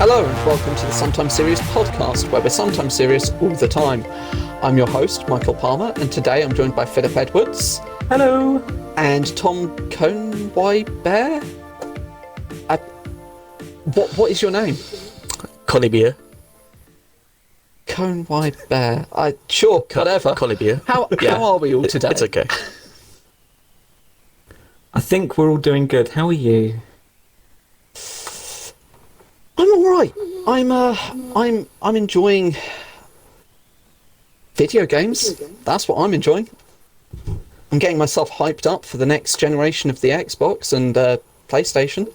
Hello and welcome to the Sometimes Serious podcast, where we're sometimes serious all the time. I'm your host, Michael Palmer, and today I'm joined by Phillip Edwards. Hello. And Tom Conway-Bear? What is your name? Connie Beer. Conway-Bear. Sure, whatever. Connie Beer. How are we all today? It's okay. I think we're all doing good. How are you? I'm all right. I'm enjoying video games. That's what I'm enjoying. I'm getting myself hyped up for the next generation of the Xbox and PlayStation.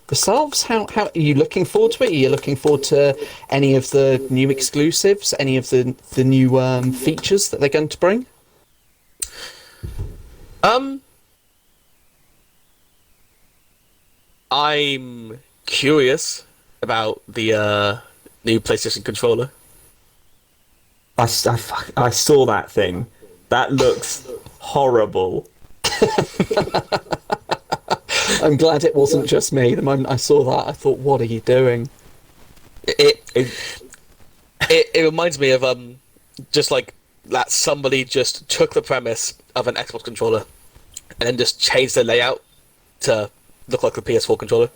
Yourselves, how are you looking forward to it? Are you looking forward to any of the new exclusives, any of the new features that they're going to bring? I'm curious about the new PlayStation controller. I saw that thing. That looks horrible. I'm glad it wasn't just me. The moment I saw that, I thought, what are you doing? It reminds me of just like that somebody just took the premise of an Xbox controller and then just changed the layout to look like the PS4 controller.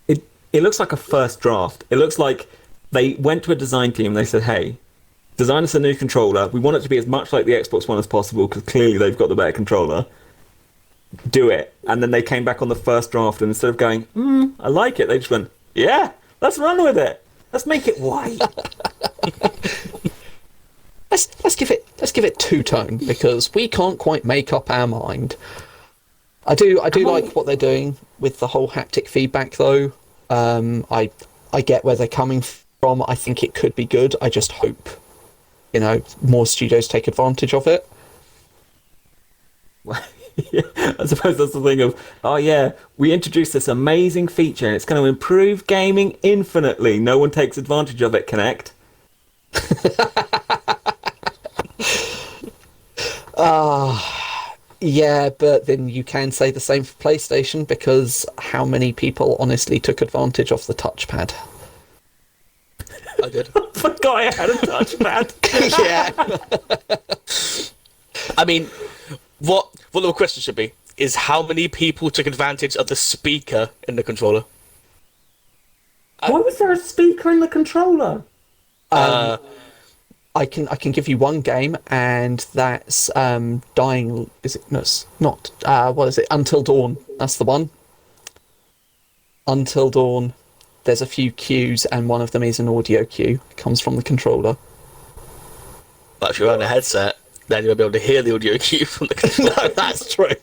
It looks like a first draft. It looks like they went to a design team and they said, hey, design us a new controller. We want it to be as much like the Xbox One as possible because clearly they've got the better controller. Do it. And then they came back on the first draft and instead of going, I like it, they just went, yeah, let's run with it. Let's make it white. Let's give it two-tone because we can't quite make up our mind. I do like what they're doing with the whole haptic feedback though. I get where they're coming from. I think it could be good. I just hope, more studios take advantage of it. Yeah, I suppose that's the thing of, we introduced this amazing feature and it's going to improve gaming infinitely. No one takes advantage of it, Connect. Yeah, but then you can say the same for PlayStation because how many people honestly took advantage of the touchpad? I did. I forgot I had a touchpad. Yeah. I mean, what the question should be is how many people took advantage of the speaker in the controller? Why was there a speaker in the controller? I can give you one game, and that's Dying. Is it? No, it's not. What is it? Until Dawn. That's the one. Until Dawn. There's a few cues, and one of them is an audio cue. It comes from the controller. But if you're on a headset, then you'll be able to hear the audio cue from the controller. No, that's true.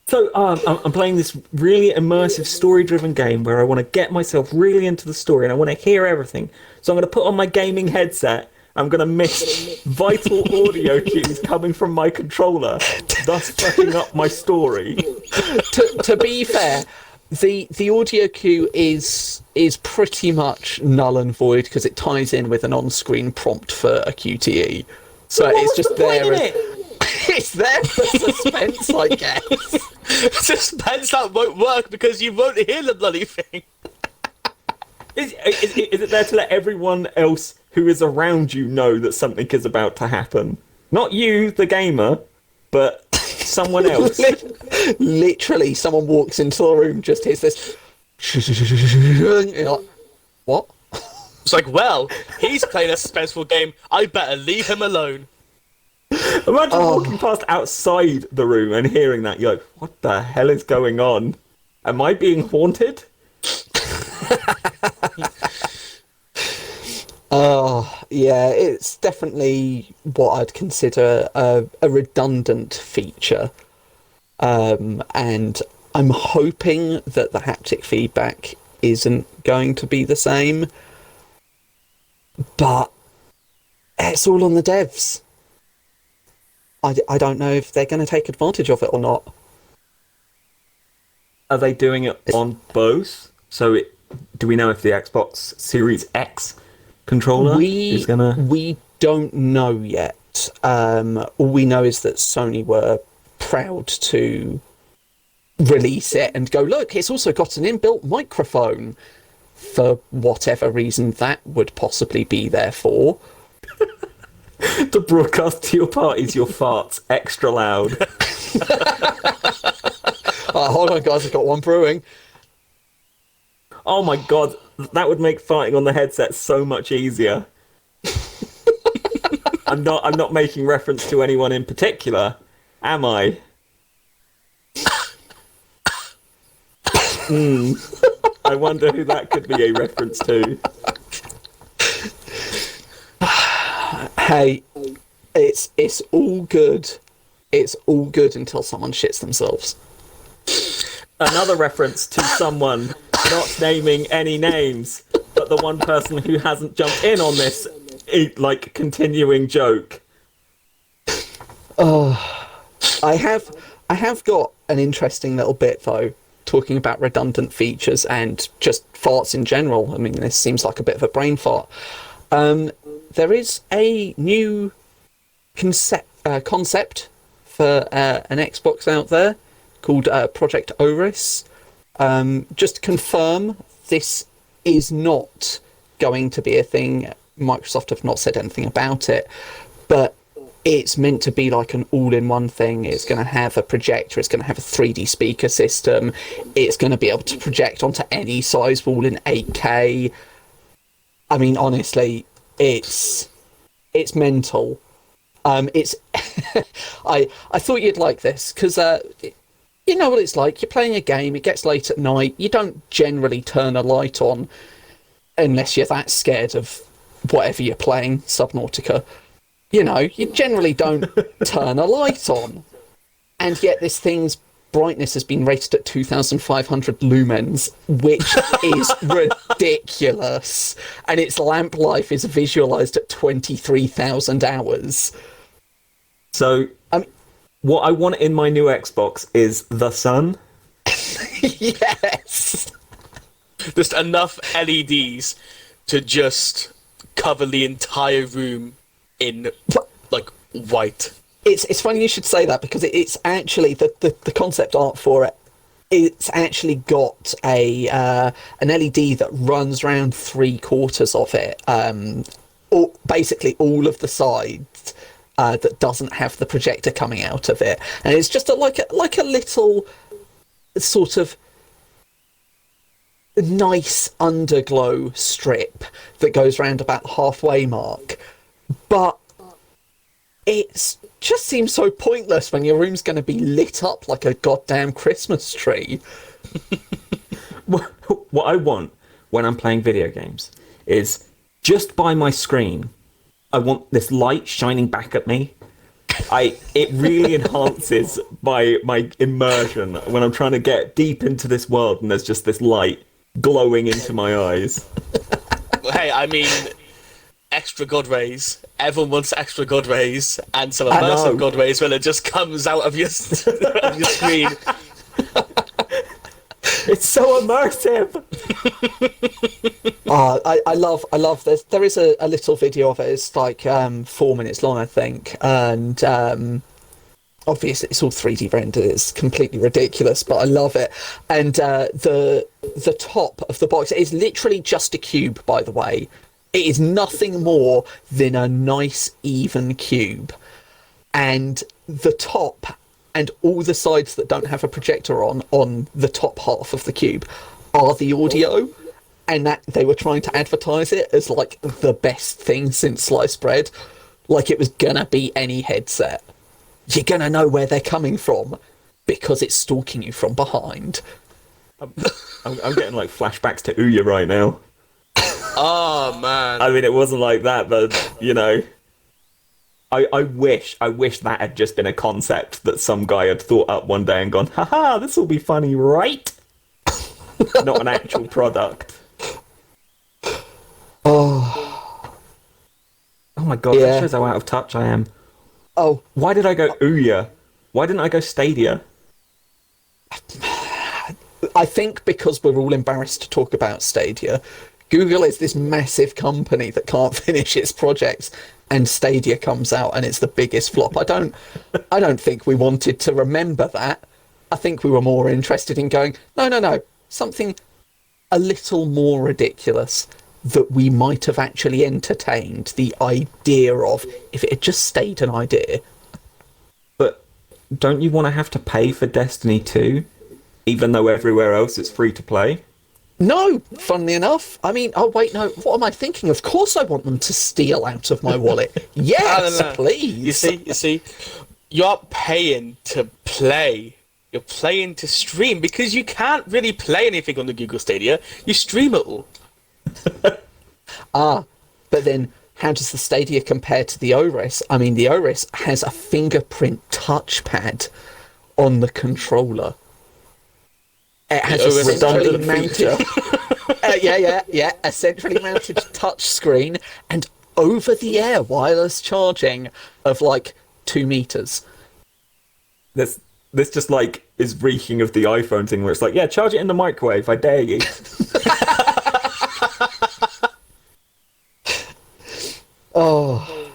So I'm playing this really immersive, story-driven game where I want to get myself really into the story and I want to hear everything. So I'm going to put on my gaming headset. I'm going to miss vital audio cues coming from my controller, thus fucking up my story. To be fair, the audio cue is pretty much null and void because it ties in with an on-screen prompt for a QTE. So it's just there. It's there for suspense, I guess. Suspense that won't work because you won't hear the bloody thing. Is it there to let everyone else who is around you know that something is about to happen? Not you, the gamer, but someone else. Literally, someone walks into the room, just hears this. You're like, what? It's like, well, he's playing a suspenseful game. I better leave him alone. Imagine walking past outside the room and hearing that. You're like, what the hell is going on? Am I being haunted? Yeah, it's definitely what I'd consider a redundant feature. And I'm hoping that the haptic feedback isn't going to be the same. But it's all on the devs. I don't know if they're going to take advantage of it or not. Are they doing it on both? So do we know if the Xbox Series X controller is going to... We don't know yet. All we know is that Sony were proud to release it and go, look, it's also got an inbuilt microphone, for whatever reason that would possibly be there for. To broadcast to your parties your farts extra loud. Hold on, guys, I've got one brewing. Oh my god, that would make farting on the headset so much easier. I'm not making reference to anyone in particular, am I? I wonder who that could be a reference to. Hey, it's all good. It's all good until someone shits themselves. Another reference to someone, not naming any names, but the one person who hasn't jumped in on this, like, continuing joke. I have got an interesting little bit, though, talking about redundant features and just farts in general. I mean, this seems like a bit of a brain fart. There is a new concept for an Xbox out there called Project Oris. Just to confirm, this is not going to be a thing. Microsoft have not said anything about it, but it's meant to be like an all-in-one thing. It's going to have a projector, it's going to have a 3D speaker system, it's going to be able to project onto any size wall in 8K. I mean, honestly, it's mental. It's I thought you'd like this, because you know what it's like. You're playing a game, it gets late at night, you don't generally turn a light on unless you're that scared of whatever you're playing, Subnautica. You know, you generally don't turn a light on. And yet this thing's brightness has been rated at 2,500 lumens, which is ridiculous. And its lamp life is visualised at 23,000 hours. So, what I want in my new Xbox is the sun. Yes! Just enough LEDs to just cover the entire room in, like, white. It's funny you should say that, because it's actually the concept art for it. It's actually got an LED that runs around 3/4 of it, basically all of the sides that doesn't have the projector coming out of it, and it's just like a little sort of nice underglow strip that goes round about the halfway mark. But it just seems so pointless when your room's going to be lit up like a goddamn Christmas tree. What I want when I'm playing video games is, just by my screen, I want this light shining back at me. It really enhances my immersion when I'm trying to get deep into this world and there's just this light glowing into my eyes. Hey, I mean, extra god rays. Everyone wants extra god rays and some immersive god rays when it just comes out of your screen. It's so immersive. I love this. There is a little video of it. It's like 4 minutes long, I think, and obviously it's all 3D rendered. It's completely ridiculous, but I love it. And the top of the box is literally just a cube, by the way. It is nothing more than a nice, even cube. And the top and all the sides that don't have a projector on the top half of the cube are the audio. And that they were trying to advertise it as like the best thing since sliced bread. Like it was gonna be any headset. You're gonna know where they're coming from because it's stalking you from behind. I'm getting like flashbacks to Ouya right now. Oh man! I mean, it wasn't like that, but you know, I wish that had just been a concept that some guy had thought up one day and gone, haha, this will be funny, right? Not an actual product. Oh my god, Yeah. that shows how out of touch I am. Oh, Why did I go Ouya? Why didn't I go Stadia? I think because we're all embarrassed to talk about Stadia. Google is this massive company that can't finish its projects, and Stadia comes out and it's the biggest flop. I don't think we wanted to remember that. think we were more interested in going, no, something a little more ridiculous that we might have actually entertained the idea of if it had just stayed an idea. But don't you want to have to pay for Destiny 2, even though everywhere else it's free to play? No, funnily enough. I mean, oh wait, no, what am I thinking? Of course I want them to steal out of my wallet. Yes, No. please. You see, you're not paying to play. You're playing to stream, because you can't really play anything on the Google Stadia. You stream it all. But then how does the Stadia compare to the ORIS? I mean, the ORIS has a fingerprint touchpad on the controller. It has a centrally mounted, a centrally mounted touch screen and over-the-air wireless charging of like 2 meters. This just like is reeking of the iPhone thing where it's like, yeah, charge it in the microwave, I dare you. Oh.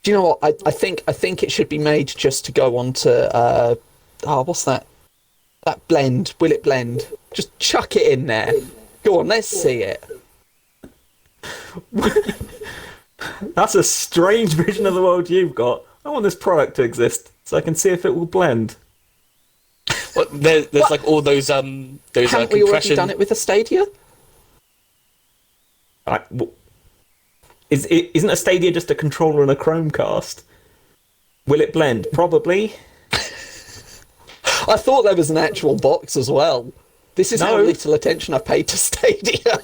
Do you know what? I think it should be made just to go on to what's that? That blend. Will it blend? Just chuck it in there. Go on, let's see it. That's a strange vision of the world you've got. I want this product to exist so I can see if it will blend. Well, there's like all those Haven't we already done it with the Stadia? Isn't a Stadia just a controller and a Chromecast? Will it blend? Probably. I thought there was an actual box as well. This is how little attention I've paid to Stadia.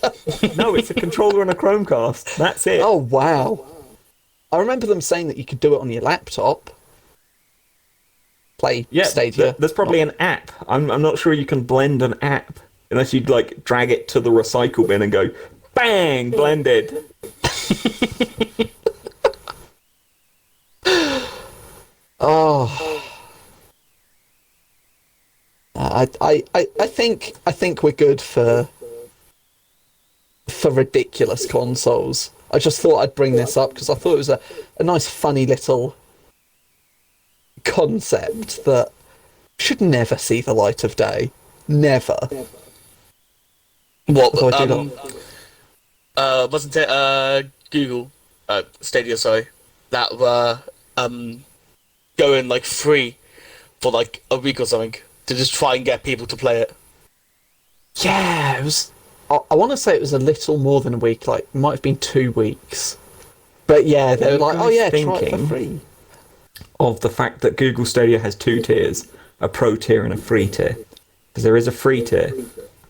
No, it's a controller and a Chromecast. That's it. Oh, wow. I remember them saying that you could do it on your laptop. Play Stadia. There's probably an app. I'm not sure you can blend an app unless you'd like drag it to the recycle bin and go, bang, blended. Oh. I think we're good for ridiculous consoles. I just thought I'd bring this up because I thought it was a nice, funny little concept that should never see the light of day. Never. What? Although I do not. Wasn't it Google Stadia? Sorry, that were going like free for like a week or something to just try and get people to play it. Yeah, it was. I want to say it was a little more than a week. Like, it might have been 2 weeks. But yeah, they were like, "Oh yeah, try it for free." Of the fact that Google Stadia has 2 tiers, a pro tier and a free tier, because there is a free tier.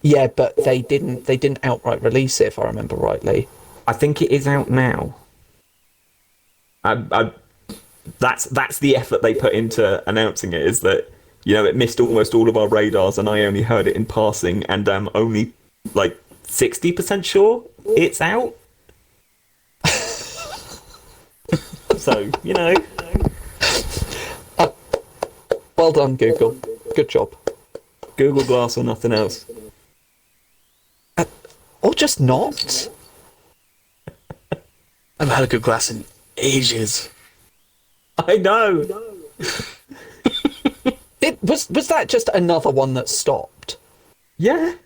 Yeah, but they didn't outright release it, if I remember rightly. I think it is out now. That's the effort they put into announcing it, is that, you know, it missed almost all of our radars and I only heard it in passing, and I'm only like 60% sure it's out. So, you know. Well done, Google. Good job. Google Glass or nothing else. Or just not. I haven't had a good glass in ages. I know. Was that just another one that stopped? Yeah.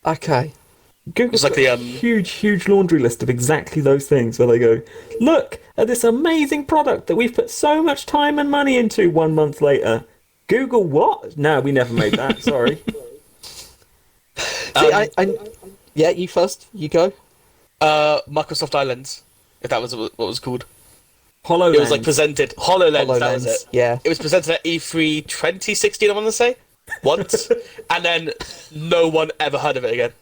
Okay. Google's like got a huge laundry list of exactly those things where they go, look at this amazing product that we've put so much time and money into 1 month later. Google what? No, we never made that. Sorry. Yeah, you first. You go. Microsoft Islands, if that was what it was called. HoloLens. It was like presented. HoloLens, that was it. Yeah. It was presented at E3 2016, I want to say. Once. And then no one ever heard of it again.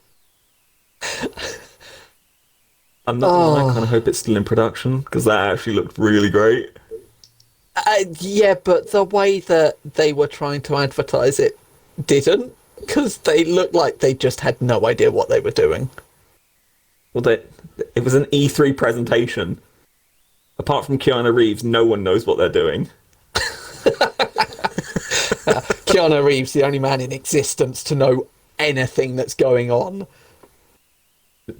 I'm not gonna lie, I kind of hope it's still in production, because that actually looked really great. Yeah, but the way that they were trying to advertise it didn't, because they looked like they just had no idea what they were doing. Well, it was an E3 presentation. Apart from Keanu Reeves, no one knows what they're doing. Keanu Reeves, the only man in existence to know anything that's going on.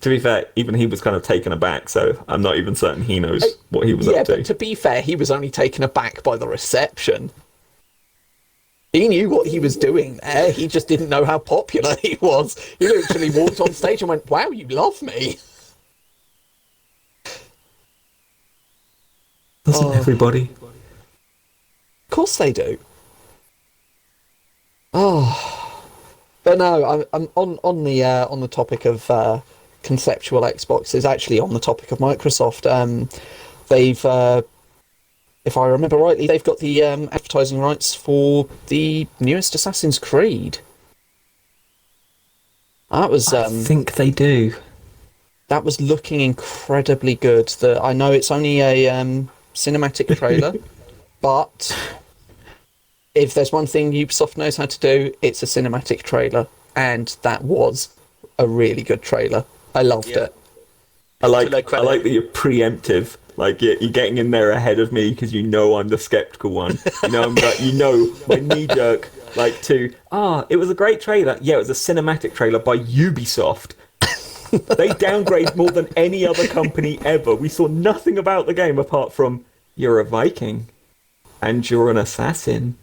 To be fair, even he was kind of taken aback, so I'm not even certain he knows what he was up to. Yeah, but to be fair, he was only taken aback by the reception. He knew what he was doing there. He just didn't know how popular he was. He literally walked on stage and went, "Wow, you love me." Doesn't everybody? Of course they do. Oh, but no, I'm on the topic of conceptual Xboxes. Actually, on the topic of Microsoft, they've, if I remember rightly, they've got the advertising rights for the newest Assassin's Creed. That was. I think they do. That was looking incredibly good. I know it's only a cinematic trailer, but if there's one thing Ubisoft knows how to do, it's a cinematic trailer, and that was a really good trailer. I loved it. I like that you're preemptive. Like you're getting in there ahead of me because you know I'm the skeptical one. You know, my knee jerk it was a great trailer. Yeah, it was a cinematic trailer by Ubisoft. They downgrade more than any other company ever. We saw nothing about the game apart from you're a Viking and you're an assassin.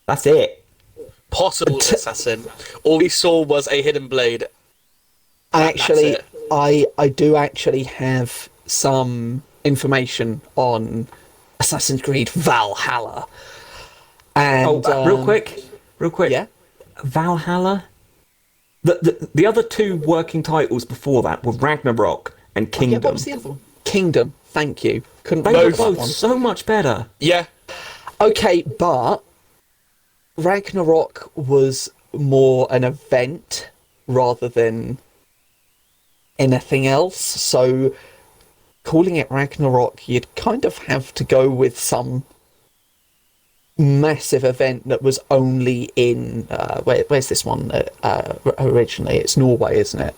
That's it. Possible assassin. All we saw was a hidden blade. Actually, I do actually have some information on Assassin's Creed Valhalla. And real quick. Yeah. Valhalla. The other two working titles before that were Ragnarok and Kingdom. What was the other one? Kingdom. Thank you. Couldn't They remember were that both one. so much better. Yeah. Okay, but Ragnarok was more an event rather than anything else. So calling it Ragnarok, you'd kind of have to go with some massive event that was only in where's this one originally? It's Norway, isn't it?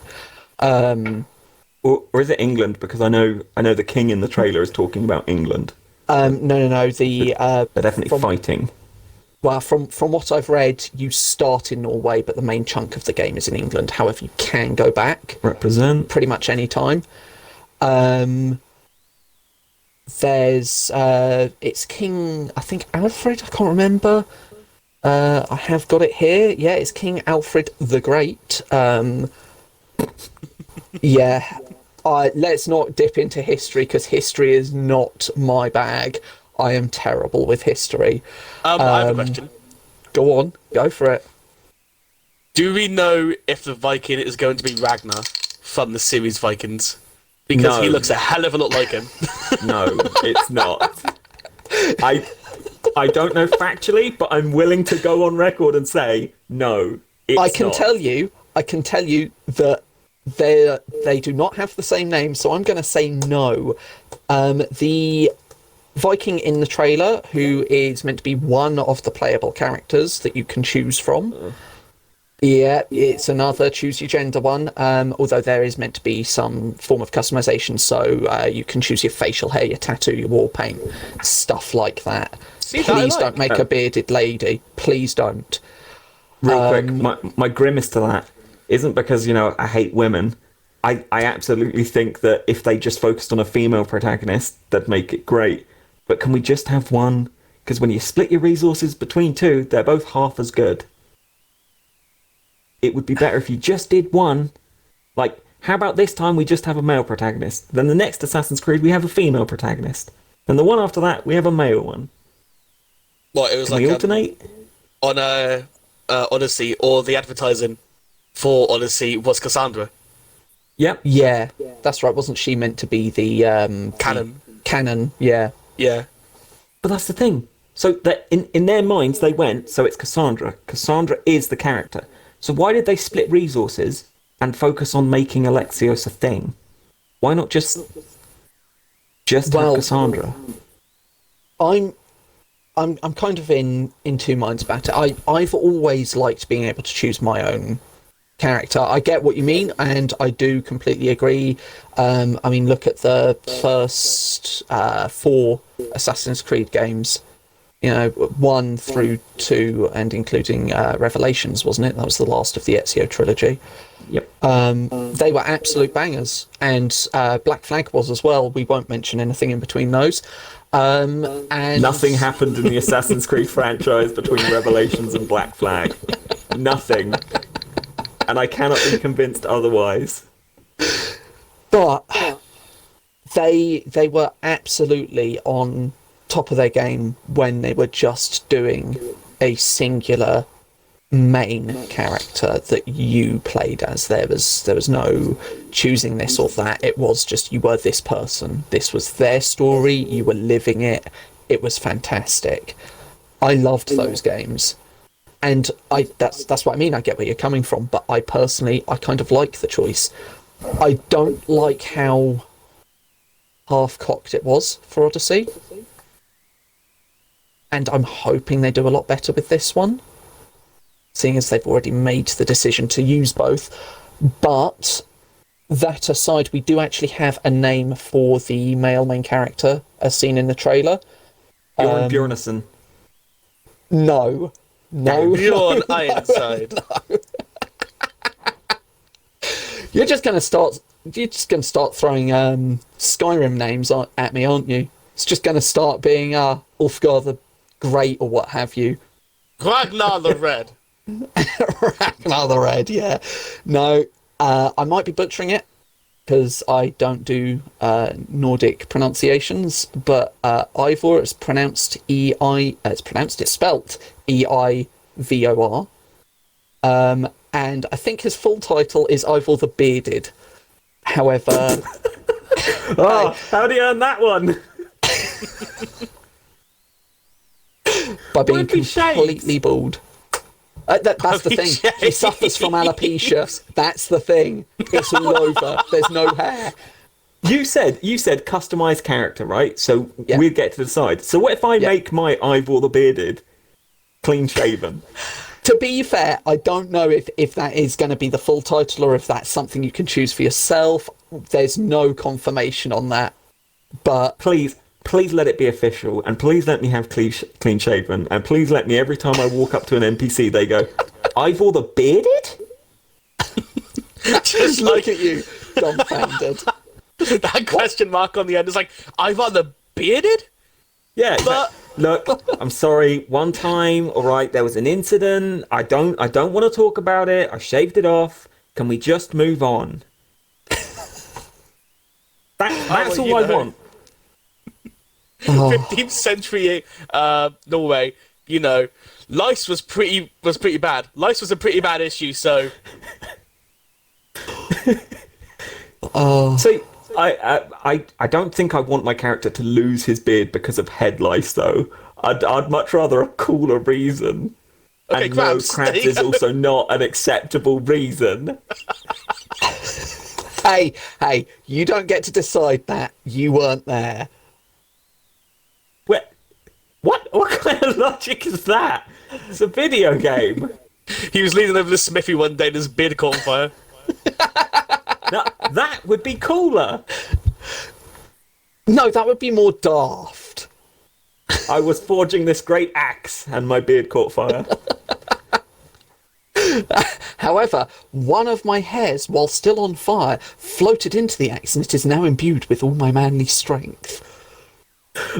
Or is it England? Because I know the king in the trailer is talking about England. No. They're definitely fighting. Well, from what I've read, you start in Norway, but the main chunk of the game is in England. However, you can go back. Represent. Pretty much any time. There's it's King, I think Alfred, I can't remember. I have got it here. Yeah, it's King Alfred the Great. Yeah. Let's not dip into history because history is not my bag. I am terrible with history. I have a question. Go on, go for it. Do we know if the Viking is going to be Ragnar from the series Vikings? Because he looks a hell of a lot like him. No, it's not. I don't know factually, but I'm willing to go on record and say no. It's I can not. tell you that they do not have the same name, so I'm going to say no. The Viking in the trailer, who is meant to be one of the playable characters that you can choose from. Yeah, it's another choose your gender one, although there is meant to be some form of customization, so you can choose your facial hair, your tattoo, your war paint, stuff like that. Please don't make a bearded lady. Please don't. Real quick, my grimace to that isn't because, I hate women. I absolutely think that if they just focused on a female protagonist, that'd make it great. But can we just have one? Because when you split your resources between two, they're both half as good. It would be better if you just did one. Like, how about this time we just have a male protagonist? Then the next Assassin's Creed, we have a female protagonist. Then the one after that, we have a male one. What, it was Can we alternate? On Odyssey, or the advertising for Odyssey was Cassandra. Yep. Yeah, that's right. Wasn't she meant to be the Canon. Canon, yeah. Yeah. But that's the thing. So that in their minds, they went, so it's Cassandra. Cassandra is the character. So why did they split resources and focus on making Alexios a thing? Why not just have Cassandra? I'm kind of in two minds about it. I've always liked being able to choose my own character. I get what you mean, and I do completely agree. I mean, look at the first 4 Assassin's Creed games. 1 through 2, and including Revelations, wasn't it? That was the last of the Ezio trilogy. Yep. They were absolute bangers, and Black Flag was as well. We won't mention anything in between those. And Nothing happened in the Assassin's Creed franchise between Revelations and Black Flag. Nothing. And I cannot be convinced otherwise. But they were absolutely on top of their game when they were just doing a singular main character that you played as. There was no choosing this or that. It was just you were this person. This was their story. You were living it. It was fantastic. I loved those games. And that's what I mean. I get where you're coming from, but I personally kind of like the choice. I don't like how half-cocked it was for Odyssey. And I'm hoping they do a lot better with this one, seeing as they've already made the decision to use both. But that aside, we do actually have a name for the male main character as seen in the trailer. Bjorn Bjornsson. No. Bjorn Ironside. No. You're just going to start throwing Skyrim names at me, aren't you? It's just going to start being Ulfgar the Great or what have you. Ragnar the Red. Ragnar the Red, yeah. No, I might be butchering it because I don't do Nordic pronunciations, but Ivor is pronounced it's spelt Eivor. And I think his full title is Ivor the Bearded. However... How do you earn that one? By being completely bald. That's the thing. He suffers from alopecia. That's the thing. It's all over. There's no hair. You said customized character, right? So Yeah. we get to decide. So what if I make my Ivor the Bearded clean shaven? To be fair, I don't know if that is going to be the full title or if that's something you can choose for yourself. There's no confirmation on that. But Please let it be official, and please let me have clean shaven, and please let me, every time I walk up to an NPC, they go, Ivor the Bearded? Just look at you, dumbfounded. that question mark on the end is like, Ivor the Bearded? Yeah, But- look, I'm sorry. One time, all right, there was an incident. I don't want to talk about it. I shaved it off. Can we just move on? That's all I want. 15th century Norway, lice was pretty bad. Lice was a pretty bad issue, so... So I don't think I want my character to lose his beard because of head lice, though. I'd much rather a cooler reason. Okay, and crabs. no, crabs is also not an acceptable reason. Hey, you don't get to decide that. You weren't there. What kind of logic is that? It's a video game. He was leaning over the smithy one day and his beard caught on fire. Now, that would be cooler. No, that would be more daft. I was forging this great axe and my beard caught fire. However, one of my hairs, while still on fire, floated into the axe and it is now imbued with all my manly strength.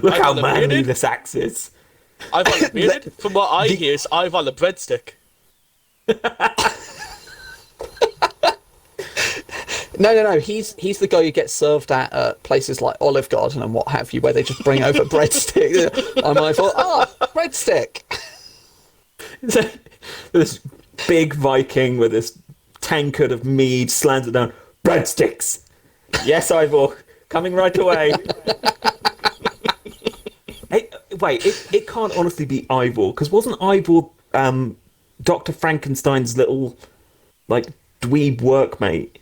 Look how the manly bearded? this axe is. Ivor the Bearded? From what I hear, it's Ivor the Breadstick. No. He's the guy who gets served at places like Olive Garden and what have you, where they just bring over breadstick. I might thought, breadstick. This big Viking with this tankard of mead slams it down. Breadsticks. Yes, Ivor. Coming right away. Hey, wait, it can't honestly be Ivor, because wasn't Ivor Dr. Frankenstein's little, dweeb workmate?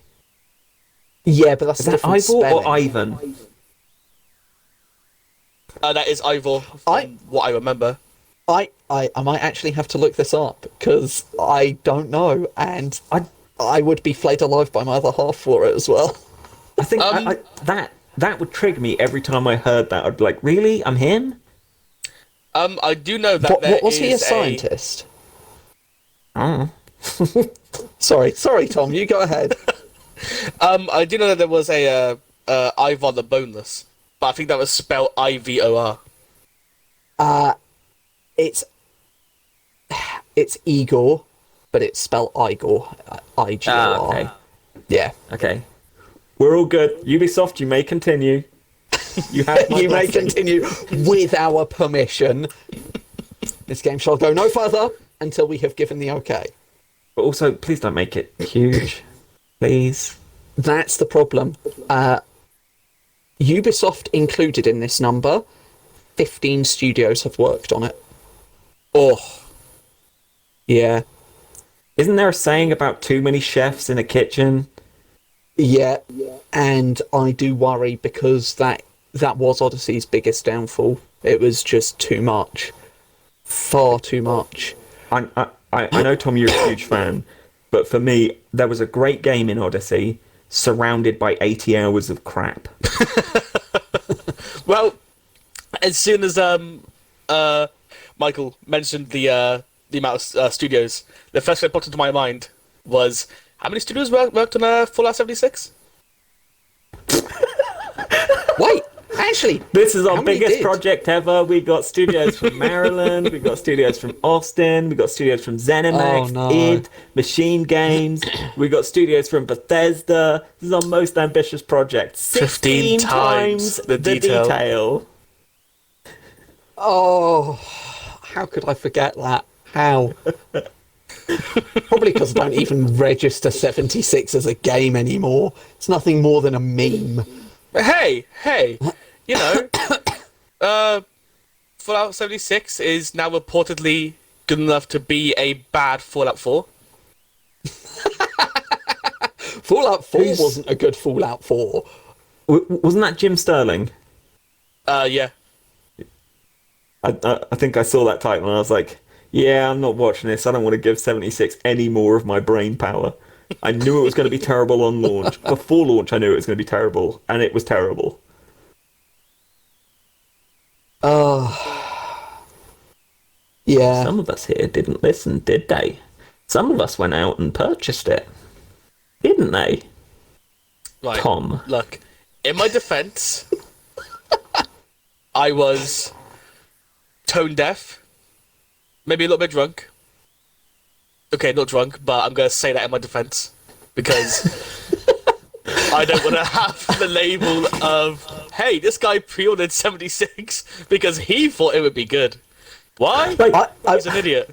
Yeah, but that's Is that different Ivor spelling. or Ivan? That is Ivor, from what I remember. I might actually have to look this up because I don't know, and I would be flayed alive by my other half for it as well. I think that would trigger me every time I heard that. I'd be like, really? I'm him? I do know that What was he a scientist? Oh. Sorry, Tom. You go ahead. I do know that there was a Ivor the Boneless. but I think that was spelled Ivor. It's Igor, but it's spelled Igor. Igor. Okay. Yeah. Okay. We're all good. Ubisoft, you may continue. You have my You may blessing. continue with our permission. This game shall go no further until we have given the okay. But also, please don't make it huge. Please. That's the problem. Ubisoft included in this number, 15 studios have worked on it. Oh, Yeah. Isn't there a saying about too many chefs in a kitchen? Yeah. And I do worry because that was Odyssey's biggest downfall. It was just too much. Far too much. I know, Tom, you're a huge fan, but for me, there was a great game in Odyssey surrounded by 80 hours of crap. well, as soon as Michael mentioned the amount of studios, the first thing that popped into my mind was, how many studios worked on Fallout 76? Wait, actually, This is how our many biggest did? project ever. We got studios from Maryland, we got studios from Austin, we got studios from ZeniMax, Oh, no. id, Machine Games, we got studios from Bethesda. This is our most ambitious project. 15 times the detail. Oh, how could I forget that? How? Probably because I don't even register 76 as a game anymore. It's nothing more than a meme. Hey, you know, Fallout 76 is now reportedly good enough to be a bad Fallout 4. Fallout 4 wasn't a good Fallout 4. Wasn't that Jim Sterling? Yeah. I think I saw that title and I was like, yeah, I'm not watching this. I don't want to give 76 any more of my brain power. I knew it was going to be terrible on launch. Before launch, I knew it was going to be terrible, and it was terrible. Yeah. Some of us here didn't listen, did they? Some of us went out and purchased it, didn't they? Right. Tom. Look, in my defense, I was tone deaf, maybe a little bit drunk. Okay, not drunk, but I'm going to say that in my defense because I don't want to have the label of, hey, this guy pre-ordered 76 because he thought it would be good. Why? Like, He's an idiot.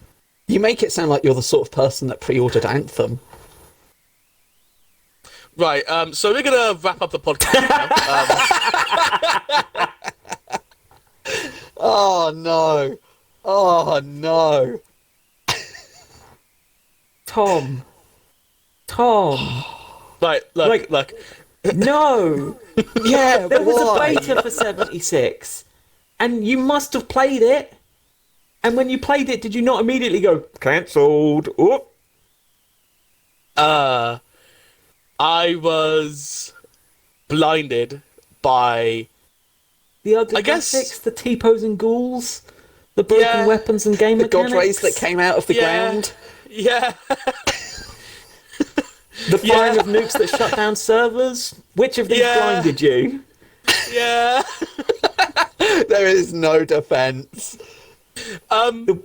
You make it sound like you're the sort of person that pre-ordered Anthem. Right, so we're going to wrap up the podcast now. Oh, no. Oh, no. Tom. Right, look. No! Yeah, There was why? a beta for 76, and you must have played it. And when you played it, did you not immediately go, cancelled? Oh. I was blinded by... The ugly I guess- graphics, the T-posing ghouls, the broken weapons and game The god mechanics. rays that came out of the Yeah. ground. Yeah. The firing of nukes that shut down servers. Which of these Yeah. blinded you? Yeah. There is no defense. The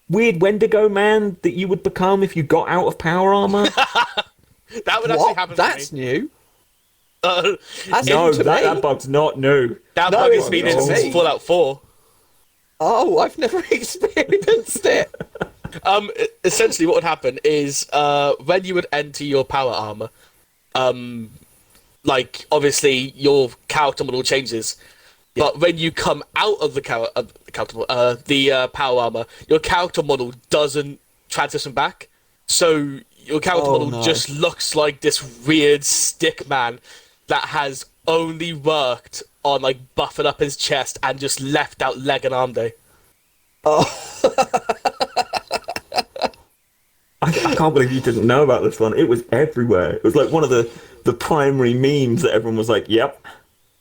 weird Wendigo man that you would become if you got out of power armor? That would actually What? happen That's to me. new. Uh, That's No, new to me. that bug's not new. that No, bug it's has been not in me. Fallout 4. Oh, I've never experienced it. Essentially what would happen is when you would enter your power armor, like obviously your character model changes, but when you come out of the power armor, your character model doesn't transition back. So your character Oh, model no. just looks like this weird stick man that has only worked on like buffing up his chest and just left out leg and arm day. I can't believe you didn't know about this one. It was everywhere. It was like one of the primary memes that everyone was like, yep.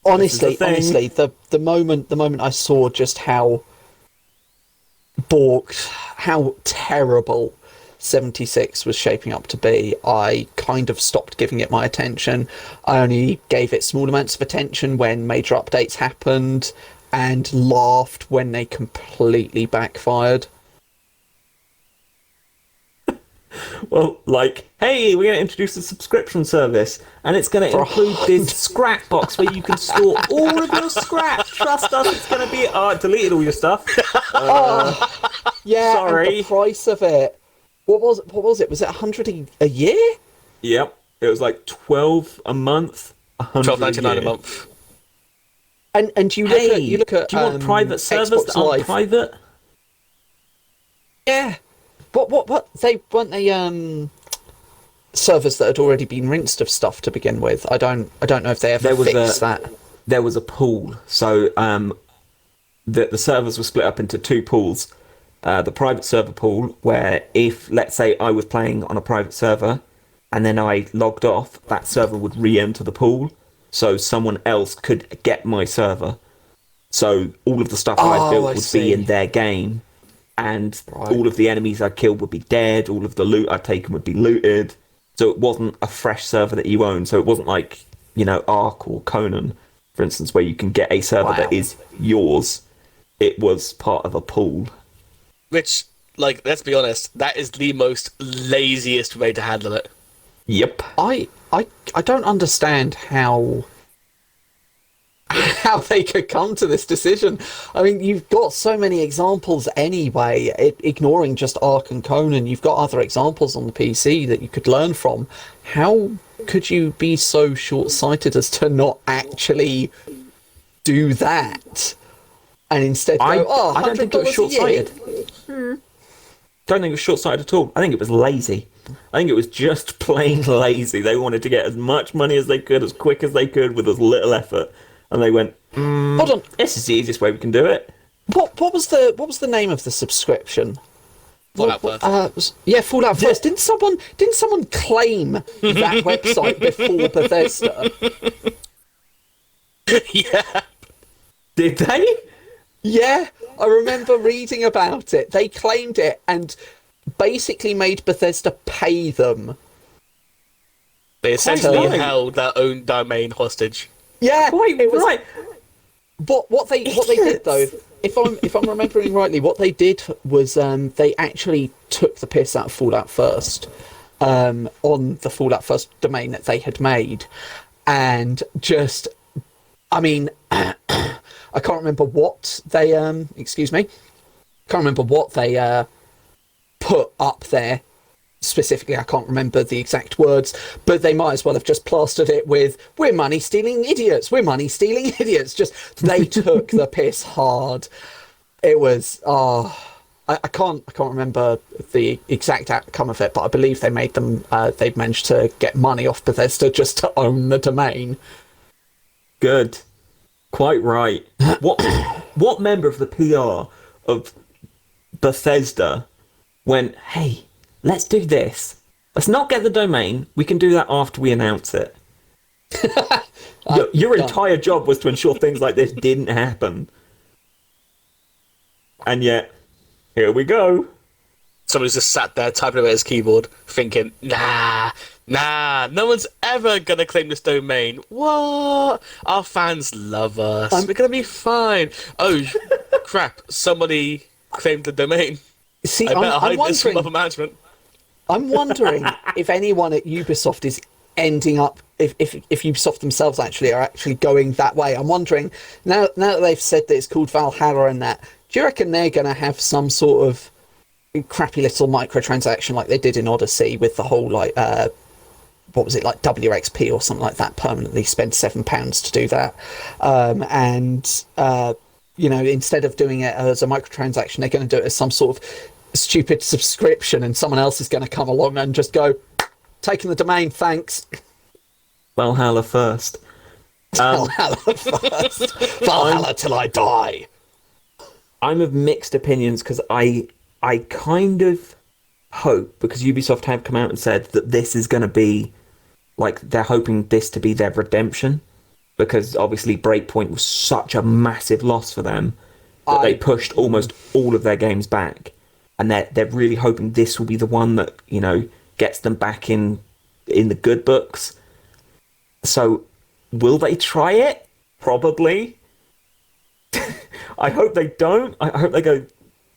Honestly, thing. the moment I saw just how balked, how terrible 76 was shaping up to be, I kind of stopped giving it my attention. I only gave it small amounts of attention when major updates happened, and laughed when they completely backfired. Well, like, hey, we're going to introduce a subscription service, and it's going to include this scrap box where you can store all of your scrap. Trust us, it's going to be... Oh, I deleted all your stuff. Yeah, sorry. and the price of it. What was it? Was it 100 a year? Yep. It was like 12 a month, 100 $12.99 a month. And you look at do you want private servers Xbox that aren't Live. private? Yeah. What they weren't they servers that had already been rinsed of stuff to begin with. I don't know if they ever fixed that. There was a pool. So the servers were split up into two pools. The private server pool, where if, let's say, I was playing on a private server and then I logged off, that server would re-enter the pool, so someone else could get my server. So all of the stuff I built would be in their game, and all of the enemies I killed would be dead, all of the loot I'd taken would be looted. So it wasn't a fresh server that you own. So it wasn't like, Ark or Conan, for instance, where you can get a server that is yours. It was part of a pool. Which, let's be honest, that is the most laziest way to handle it. Yep. I don't understand how they could come to this decision. I mean, you've got so many examples anyway, ignoring just Ark and Conan. You've got other examples on the PC that you could learn from. How could you be so short-sighted as to not actually do that? And instead go, I don't think it was short-sighted. Don't think it was short-sighted at all. I think it was lazy. I think it was just plain lazy. They wanted to get as much money as they could, as quick as they could, with as little effort. And they went, hold on, this is the easiest way we can do it. What was the name of the subscription? Fallout First. Fallout First. Didn't someone claim that website before Bethesda? Yeah. Did they? Yeah, I remember reading about it. They claimed it and basically made Bethesda pay them. They essentially held their own domain hostage. Yeah, it was right. But what they did though, if I'm remembering rightly, what they did was they actually took the piss out of Fallout First on the Fallout First domain that they had made, and just, I mean, I can't remember what they put up there specifically. I can't remember the exact words, but they might as well have just plastered it with "We're money stealing idiots. We're money stealing idiots." Just they took the piss hard. It was I can't remember the exact outcome of it, but I believe they made them. They managed to get money off Bethesda just to own the domain. Good. Quite right. What member of the PR of Bethesda went, hey, let's do this. Let's not get the domain. We can do that after we announce it. Your entire job was to ensure things like this didn't happen. And yet, here we go. Somebody's just sat there typing away at his keyboard, thinking, nah, no one's ever gonna claim this domain. What? Our fans love us. We're gonna be fine. Oh, crap, somebody claimed the domain. See, I better hide this from upper management. I'm wondering if anyone at Ubisoft is ending up, if Ubisoft themselves are actually going that way. I'm wondering, now that they've said that it's called Valhalla and that, do you reckon they're going to have some sort of crappy little microtransaction like they did in Odyssey with the whole, what was it, like WXP or something like that, permanently spend £7 to do that. Instead of doing it as a microtransaction, they're going to do it as some sort of stupid subscription, and someone else is going to come along and just go, taking the domain, thanks. Valhalla first. Valhalla first. Valhalla till I die. I'm of mixed opinions because I kind of hope, because Ubisoft have come out and said that this is going to be, they're hoping this to be their redemption, because obviously Breakpoint was such a massive loss for them that they pushed almost all of their games back. and they're really hoping this will be the one that, you know, gets them back in the good books. So will they try it? Probably. I hope they don't. I hope they go,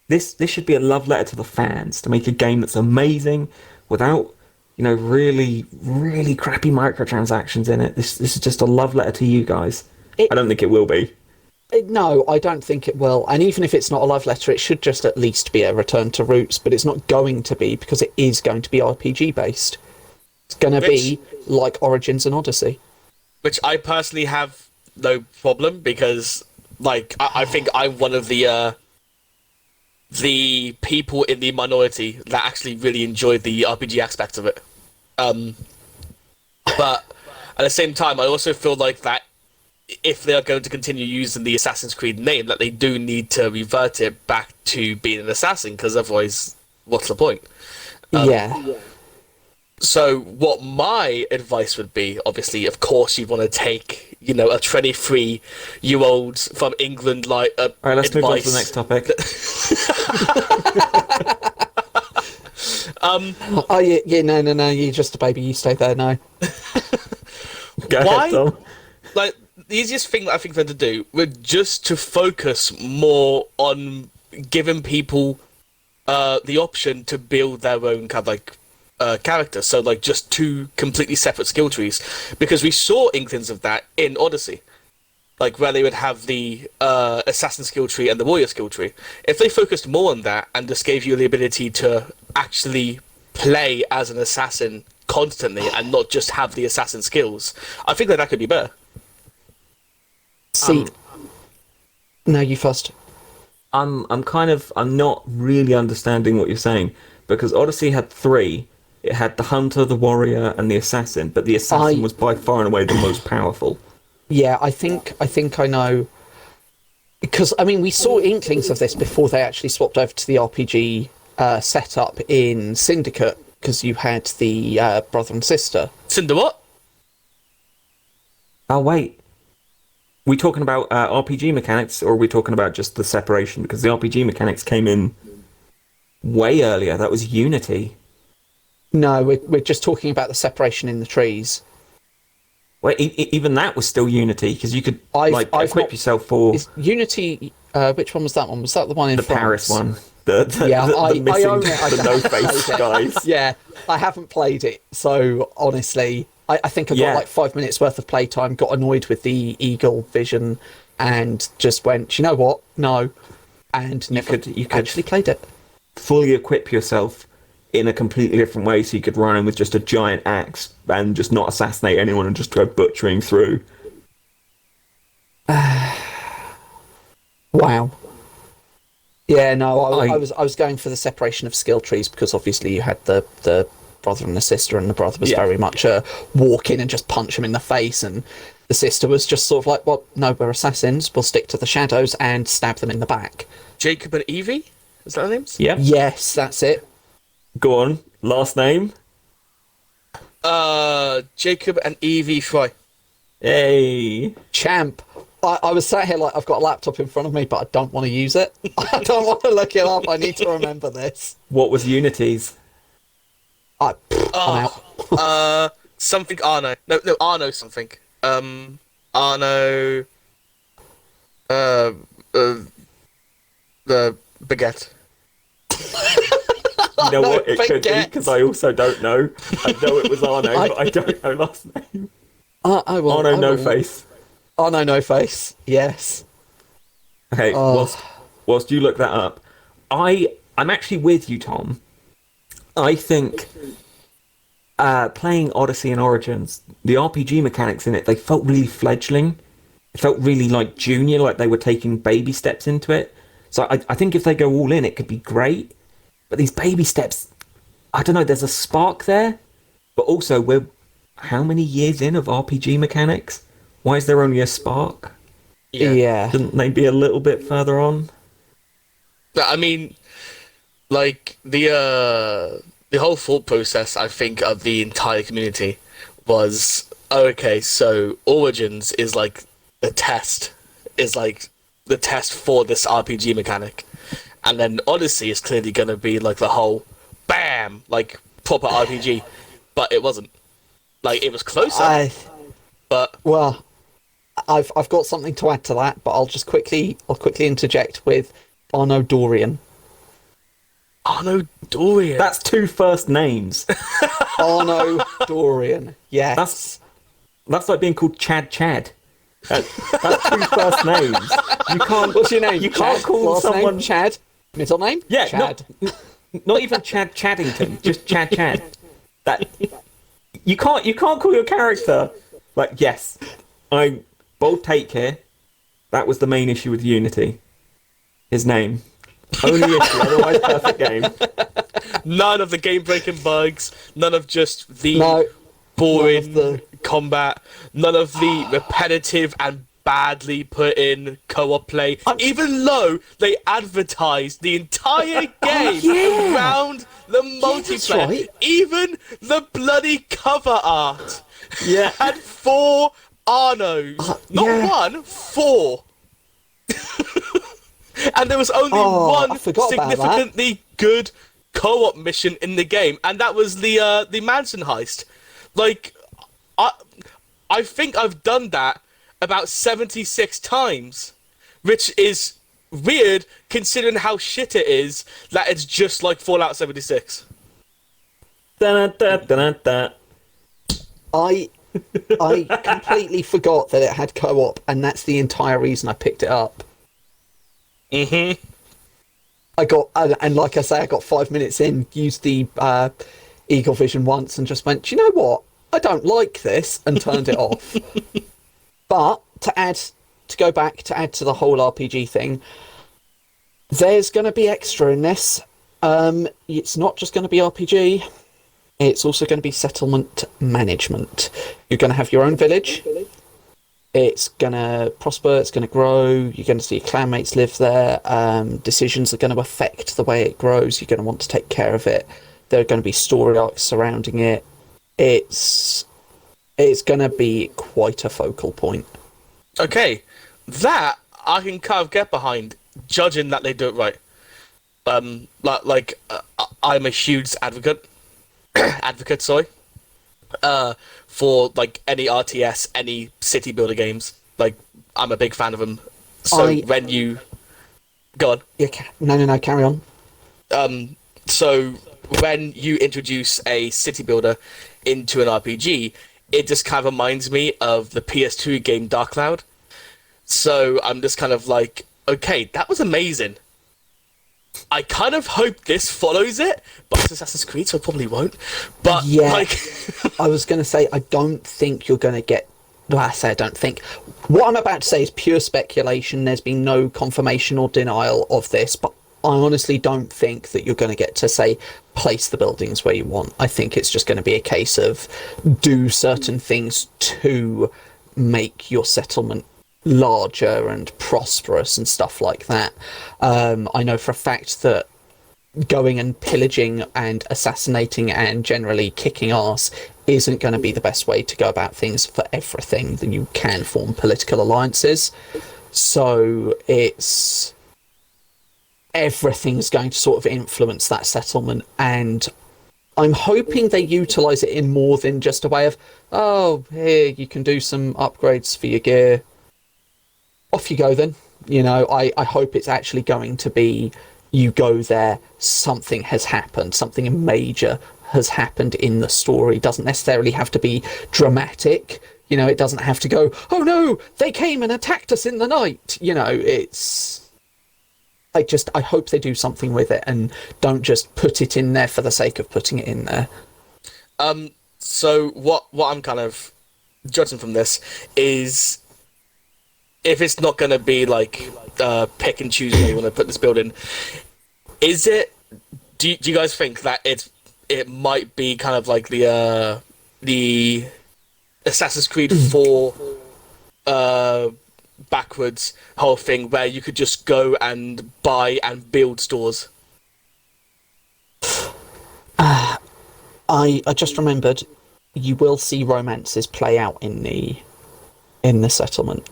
this should be a love letter to the fans, to make a game that's amazing without, you know, really, really crappy microtransactions in it. This is just a love letter to you guys. I don't think it will be. No, I don't think it will. And even if it's not a love letter, it should just at least be a return to roots. But it's not going to be, because it is going to be RPG based. It's going to be like Origins and Odyssey. Which I personally have no problem, because, like, I think I'm one of the people in the minority that actually really enjoyed the RPG aspect of it. But at the same time, I also feel like that if they are going to continue using the Assassin's Creed name, that they do need to revert it back to being an assassin, because otherwise, what's the point? Yeah. So what my advice would be, obviously, of course, you want to take, you know, a 23-year-old from England, like, All right, let's move on to the next topic. Oh, yeah, no, you're just a baby, you stay there, no. Go ahead, Tom. Like, the easiest thing that I think for them to do would just to focus more on giving people the option to build their own kind of like character. So like just two completely separate skill trees, because we saw inklings of that in Odyssey, like where they would have the assassin skill tree and the warrior skill tree. If they focused more on that and just gave you the ability to actually play as an assassin constantly and not just have the assassin skills, I think that could be better. See, no, you first. I'm not really understanding what you're saying, because Odyssey had three. It had the hunter, the warrior, and the assassin, but the assassin was by far and away the most powerful. Yeah, I think I know, because I mean we saw inklings of this before they actually swapped over to the RPG setup in Syndicate, because you had the brother and sister. Cinder what? Oh wait, we talking about RPG mechanics, or are we talking about just the separation? Because the RPG mechanics came in way earlier. That was Unity. No, we're just talking about the separation in the trees. Well, even that was still Unity, because you could equip yourself for... Is Unity, which one was that one? Was that the one in the France? Paris one. The missing, I own it. the no-face guys. Yeah, I haven't played it, so honestly, I think I got like 5 minutes worth of playtime, got annoyed with the eagle vision, and just went, you know what? No. And never you could actually played it. Fully equip yourself in a completely different way, so you could run in with just a giant axe and just not assassinate anyone and just go butchering through. Wow. Yeah, no, I was going for the separation of skill trees, because obviously you had the brother and the sister, and the brother was very much walk in and just punch him in the face, and the sister was just sort of like, well, no, we're assassins, we'll stick to the shadows and stab them in the back. Jacob and Evie? Is that their names? Yeah. Yes, that's it. Go on, last name? Jacob and Evie Fry. Hey. Champ. I was sat here like, I've got a laptop in front of me, but I don't want to use it. I don't want to look it up. I need to remember this. What was Unity's? I'm out. Something Arno. No, Arno something. Arno... the baguette. You know what? It could be, because I also don't know. I know it was Arno, but I don't know last name. Arno No Face. Arno No Face. Yes. Okay. Whilst you look that up, I'm actually with you, Tom. I think playing Odyssey and Origins, the RPG mechanics in it, they felt really fledgling. It felt really like junior, like they were taking baby steps into it. So I think if they go all in, it could be great. But these baby steps, I don't know, there's a spark there. But also, we're how many years in of RPG mechanics? Why is there only a spark? Yeah. Shouldn't they be a little bit further on? I mean, like, the whole thought process, I think, of the entire community was, okay, so Origins is like the test for this RPG mechanic. and then Odyssey is clearly going to be like the whole bam, like proper RPG, but it wasn't. Like it was closer, but well, I've got something to add to that, but I'll quickly interject with Arno Dorian. Arno Dorian. That's 2 first names. Arno Dorian. Yes. That's like being called Chad. That's 2 first names. You can't. What's your name? You Chad? can't call Last someone name? Chad. Middle name? Yeah, Chad. Not even Chad Chaddington. Just Chad. That you can't call your character like yes. I bold take here. That was the main issue with Unity. His name. Only issue, otherwise perfect game. None of the game-breaking bugs. None of just the boring combat. None of the repetitive and badly put in co-op play. Even though they advertised the entire game around the multiplayer. Right. Even the bloody cover art had 4 Arnos. Not 1, 4. And there was only one significantly good co-op mission in the game, and that was the Manson heist. Like, I think I've done that about 76 times, which is weird considering how shit it is that it's just like Fallout 76. I completely forgot that it had co-op, and that's the entire reason I picked it up. Mm-hmm. And like I say, I got 5 minutes in, used the Eagle Vision once, and just went, do you know what? I don't like this, and turned it off. But to add to the whole RPG thing, there's going to be extra in this. It's not just going to be RPG. It's also going to be settlement management. You're going to have your own village. It's going to prosper, it's going to grow, you're going to see your clanmates live there, decisions are going to affect the way it grows, you're going to want to take care of it, there are going to be story arcs surrounding it. It's going to be quite a focal point. Okay, that I can kind of get behind, judging that they do it right. I'm a huge advocate, for like any RTS, any city builder games. Like, I'm a big fan of them. So when you go on, no, carry on. So when you introduce a city builder into an RPG, it just kind of reminds me of the PS2 game Dark Cloud. So I'm just kind of like, okay, that was amazing. I kind of hope this follows it, but it's Assassin's Creed, so it probably won't. But yeah, like, I was going to say, I don't think you're going to get. Well, I say I don't think. What I'm about to say is pure speculation. There's been no confirmation or denial of this, but I honestly don't think that you're going to get to say place the buildings where you want. I think it's just going to be a case of do certain things to make your settlement larger and prosperous and stuff like that. I know for a fact that going and pillaging and assassinating and generally kicking ass isn't going to be the best way to go about things for everything. That you can form political alliances, so it's everything's going to sort of influence that settlement, and I'm hoping they utilise it in more than just a way of, oh, here, you can do some upgrades for your gear. Off you go then. You know, I hope it's actually going to be, you go there, something has happened, something major has happened in the story. It doesn't necessarily have to be dramatic. You know, it doesn't have to go, oh no, they came and attacked us in the night. You know, it's... I hope they do something with it and don't just put it in there for the sake of putting it in there. So what I'm kind of judging from this is, if it's not going to be like pick and choose where you want to put this building, is it? Do you guys think that it might be kind of like the Assassin's Creed 4 backwards whole thing where you could just go and buy and build stores? I just remembered, you will see romances play out in the settlement.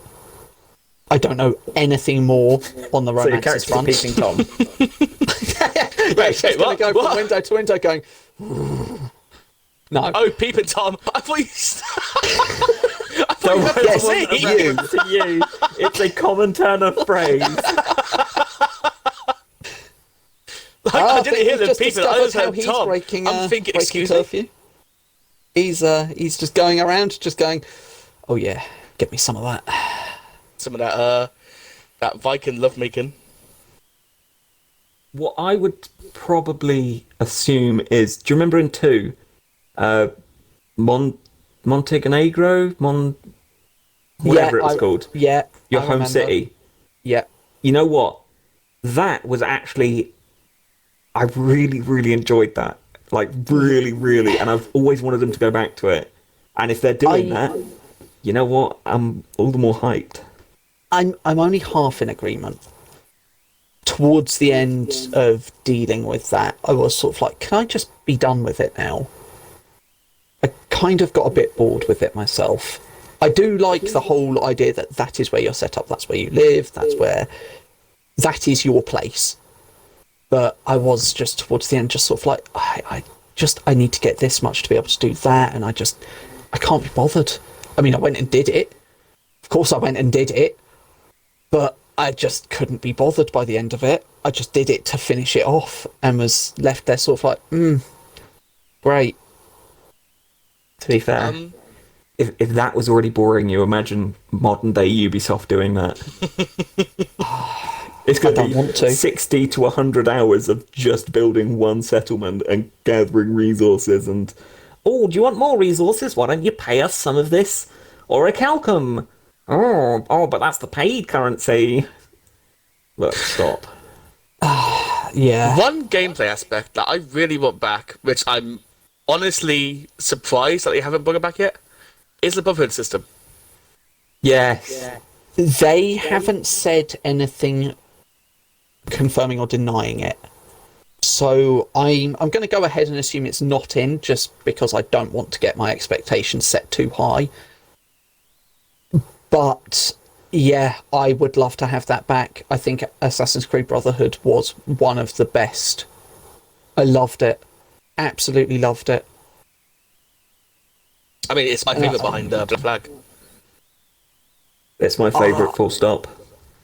I don't know anything more on the So your romances character's a front. peeping Tom. Yeah, she's going to go what? from window to window going... No. Oh, peeping Tom. I thought you... I thought Don't you worry, meant Yes, to it wasn't say a reference to you. It's a common turn of phrase. I didn't hear the just peeping. I discovered just how heard he's Tom. breaking, I'm thinking, breaking excuse me? curfew. He's just going around, just going, oh yeah, get me some of that. Some of that Viking lovemaking. What I would probably assume is, do you remember in 2, Montenegro, whatever it was called, Yeah, your I home remember. city? Yeah, You know what? That was actually, I really, really enjoyed that. Like, really, really, and I've always wanted them to go back to it. And if they're doing that, you know what? I'm all the more hyped. I'm only half in agreement. Towards the end of dealing with that, I was sort of like, can I just be done with it now? I kind of got a bit bored with it myself. I do like the whole idea that that is where you're set up, that's where you live, that is your place. But I was just towards the end just sort of like, I need to get this much to be able to do that, and I can't be bothered. I mean, I went and did it. Of course I went and did it, but I just couldn't be bothered by the end of it. I just did it to finish it off and was left there sort of like, great. To be fair, if that was already boring you, imagine modern day Ubisoft doing that. It's going don't to want to. 60 to 100 hours of just building one settlement and gathering resources and, oh, do you want more resources? Why don't you pay us some of this? Or a calcum? Oh, but that's the paid currency. Look, stop. Yeah. One gameplay aspect that I really want back, which I'm honestly surprised that they haven't brought it back yet, is the Brotherhood system. Yes. They haven't said anything confirming or denying it. So I'm going to go ahead and assume it's not in, just because I don't want to get my expectations set too high. But yeah, I would love to have that back. I think Assassin's Creed Brotherhood was one of the best. I loved it. Absolutely loved it. I mean, it's my favourite behind Black Flag. It's my favourite, full stop.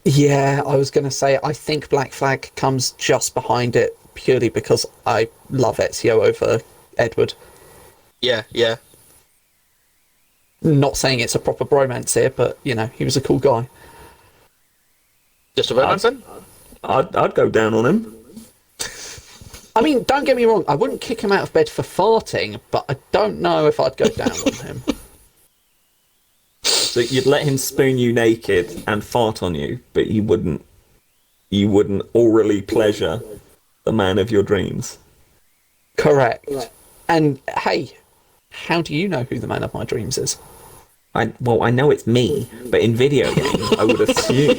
Yeah, I was going to say, I think Black Flag comes just behind it purely because I love Ezio over Edward. Yeah. Not saying it's a proper bromance here, but, you know, he was a cool guy. Just a romance then? I'd go down on him. I mean, don't get me wrong, I wouldn't kick him out of bed for farting, but I don't know if I'd go down on him. So you'd let him spoon you naked and fart on you, but you wouldn't orally pleasure the man of your dreams. Correct. And, hey, how do you know who the man of my dreams is? I know it's me, but in video games, I would assume.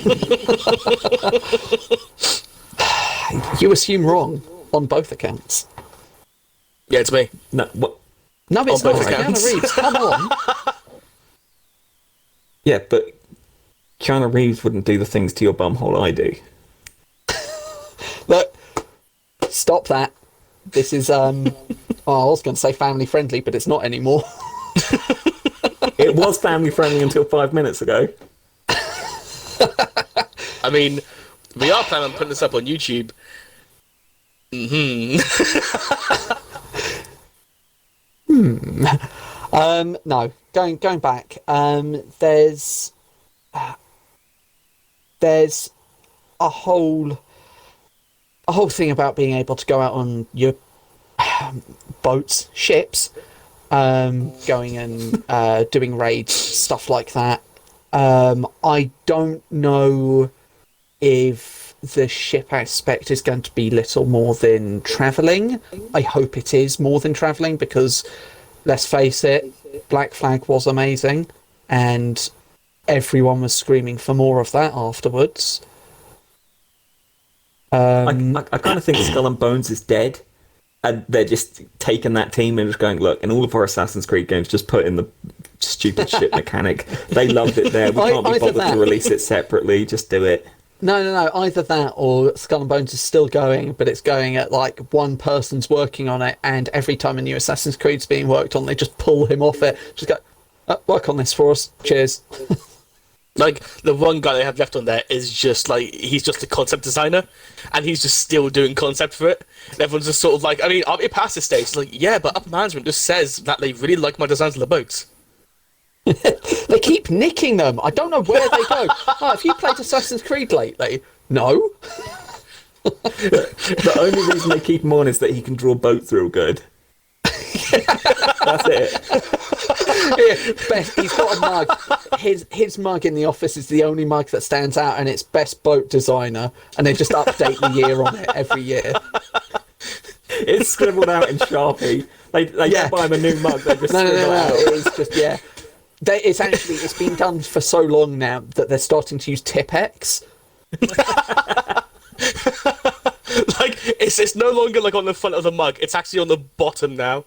You assume wrong on both accounts. Yeah, it's me. No, what? No, it's On not. both accounts. Keanu Reeves, come on. Yeah, but Keanu Reeves wouldn't do the things to your bumhole I do. Look, stop that. This is, I was going to say family friendly, but it's not anymore. It was family friendly until 5 minutes ago. I mean, we are planning on putting this up on YouTube. No, going back. There's a whole thing about being able to go out on your boats, ships, going and doing raids, stuff like that. I don't know if the ship aspect is going to be little more than travelling. I hope it is more than travelling because, let's face it, Black Flag was amazing and everyone was screaming for more of that afterwards. I kind of think Skull and Bones is dead. And they're just taking that team and just going, look, in all of our Assassin's Creed games, just put in the stupid ship mechanic. They loved it there. We can't be bothered to release it separately. Just do it. No. Either that or Skull and Bones is still going, but it's going at like one person's working on it, and every time a new Assassin's Creed's being worked on, they just pull him off it. Just go, work on this for us. Cheers. Like, the one guy they have left on there is just, like, he's just a concept designer, and he's just still doing concept for it. And everyone's just sort of like, I mean, I'll be past this stage. It's like, yeah, but upper management just says that they really like my designs of the boats. They keep nicking them. I don't know where they go. Oh, have you played Assassin's Creed lately? No. The only reason they keep him on is that he can draw boats real good. That's it. Yeah, best. He's got a mug. His mug in the office is the only mug that stands out, and it's best boat designer. And they just update the year on it every year. It's scribbled out in Sharpie. They don't buy him a new mug. They just no. out. It is just it's been done for so long now that they're starting to use Tipex. Like, it's no longer like on the front of the mug. It's actually on the bottom now.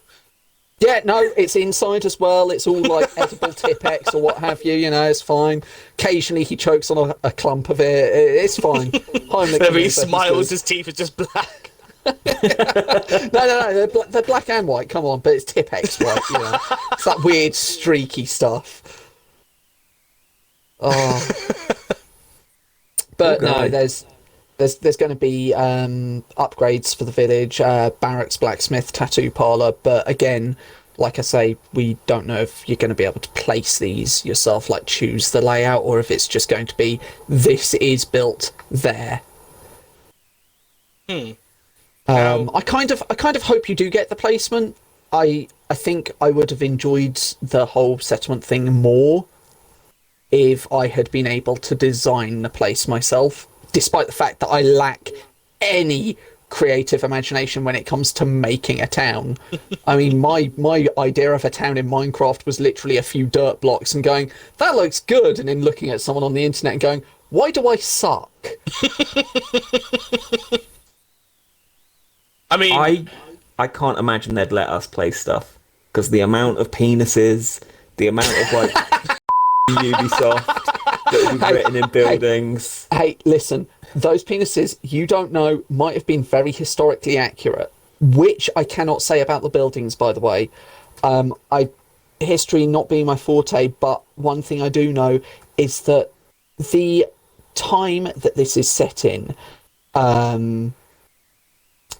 Yeah, no, it's inside as well. It's all like edible Tipex or what have you. You know, it's fine. Occasionally he chokes on a clump of it. It's fine. Whenever he smiles, his teeth are just black. No, they're black and white. Come on, but it's Tipex white. You know, it's that weird streaky stuff. Oh, but no, there's going to be upgrades for the village, barracks, blacksmith, tattoo parlour. But again, like I say, we don't know if you're going to be able to place these yourself, like choose the layout, or if it's just going to be this is built there. I kind of hope you do get the placement. I think I would have enjoyed the whole settlement thing more if I had been able to design the place myself, despite the fact that I lack any creative imagination when it comes to making a town. I mean, my idea of a town in Minecraft was literally a few dirt blocks and going, that looks good, and then looking at someone on the internet and going, why do I suck? I mean, I can't imagine they'd let us play stuff, because the amount of penises, the amount of like Ubisoft that would be written in buildings. Hey, listen, those penises, you don't know, might have been very historically accurate, which I cannot say about the buildings, by the way. History not being my forte, but one thing I do know is that the time that this is set in,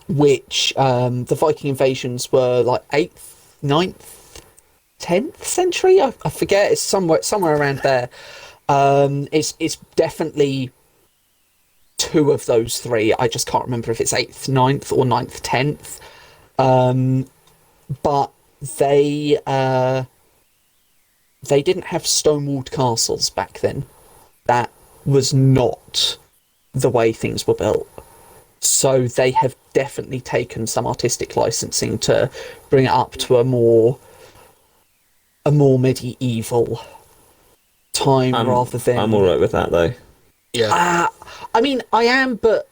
which the Viking invasions were like 8th, 9th, 10th century? I forget, it's somewhere around there. It's definitely two of those three. I just can't remember if it's 8th, 9th or 9th, 10th. But they didn't have stone-walled castles back then. That was not the way things were built. So they have definitely taken some artistic licensing to bring it up to a more medieval time rather than... I'm alright with that, though. Yeah. I mean, I am, but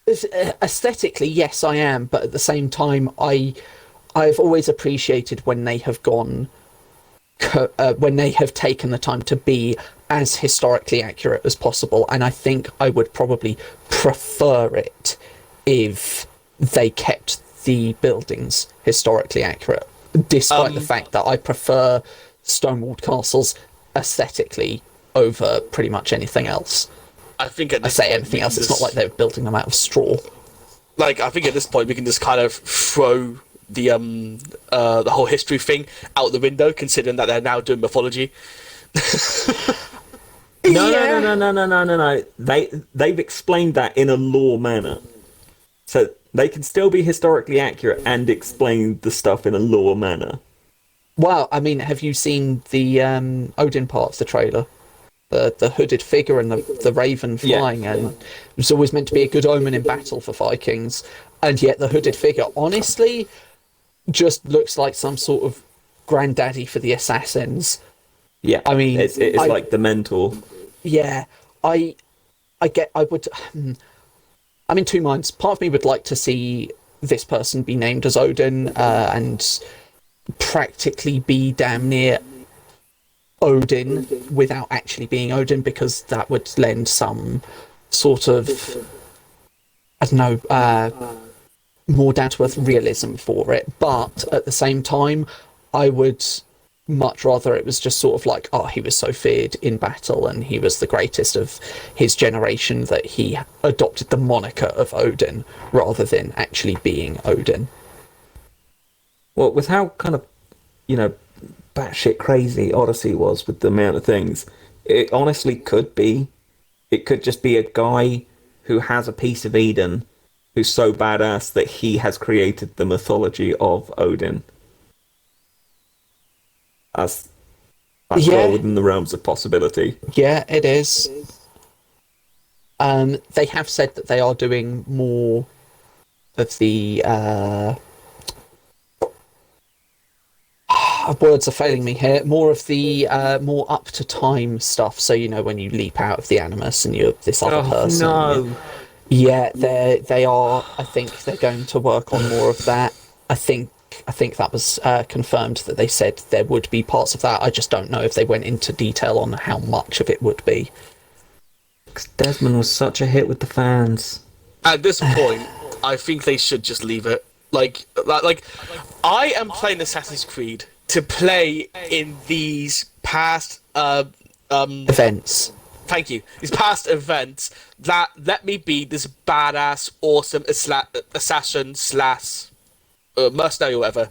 aesthetically, yes, I am. But at the same time, I've always appreciated when they have gone, when they have taken the time to be as historically accurate as possible. And I think I would probably prefer it if they kept the buildings historically accurate, despite the fact that I prefer stone-walled castles aesthetically over pretty much anything else. I think at this I say point, anything else, it's not like they're building them out of straw. Like, I think at this point we can just kind of throw the whole history thing out the window, considering that they're now doing mythology. No. They've explained that in a lore manner. So they can still be historically accurate and explain the stuff in a lore manner. Well, I mean, have you seen the Odin parts, the trailer? The hooded figure and the raven flying, and it was always meant to be a good omen in battle for Vikings, and yet the hooded figure, honestly, just looks like some sort of granddaddy for the assassins. Yeah, I mean, it's like the mentor. Yeah, I'm in two minds. Part of me would like to see this person be named as Odin and practically be damn near Odin without actually being Odin, because that would lend some sort of, I don't know, more down-to-earth realism for it. But at the same time, I would much rather it was just sort of like, oh, he was so feared in battle and he was the greatest of his generation that he adopted the moniker of Odin rather than actually being Odin. Well, with how kind of, batshit crazy Odyssey was with the amount of things, it honestly could be. It could just be a guy who has a piece of Eden who's so badass that he has created the mythology of Odin. That's well within the realms of possibility. Yeah, it is. They have said that they are doing more of the words are failing me here. More of the more up to time stuff. So when you leap out of the animus and you're this other person. No. Yeah, they are. I think they're going to work on more of that. I think that was confirmed that they said there would be parts of that. I just don't know if they went into detail on how much of it would be. Desmond was such a hit with the fans. At this point, I think they should just leave it. Like I am playing Assassin's Creed to play in these past Events. Thank you. These past events that let me be this badass, awesome assassin / mercenary or whatever.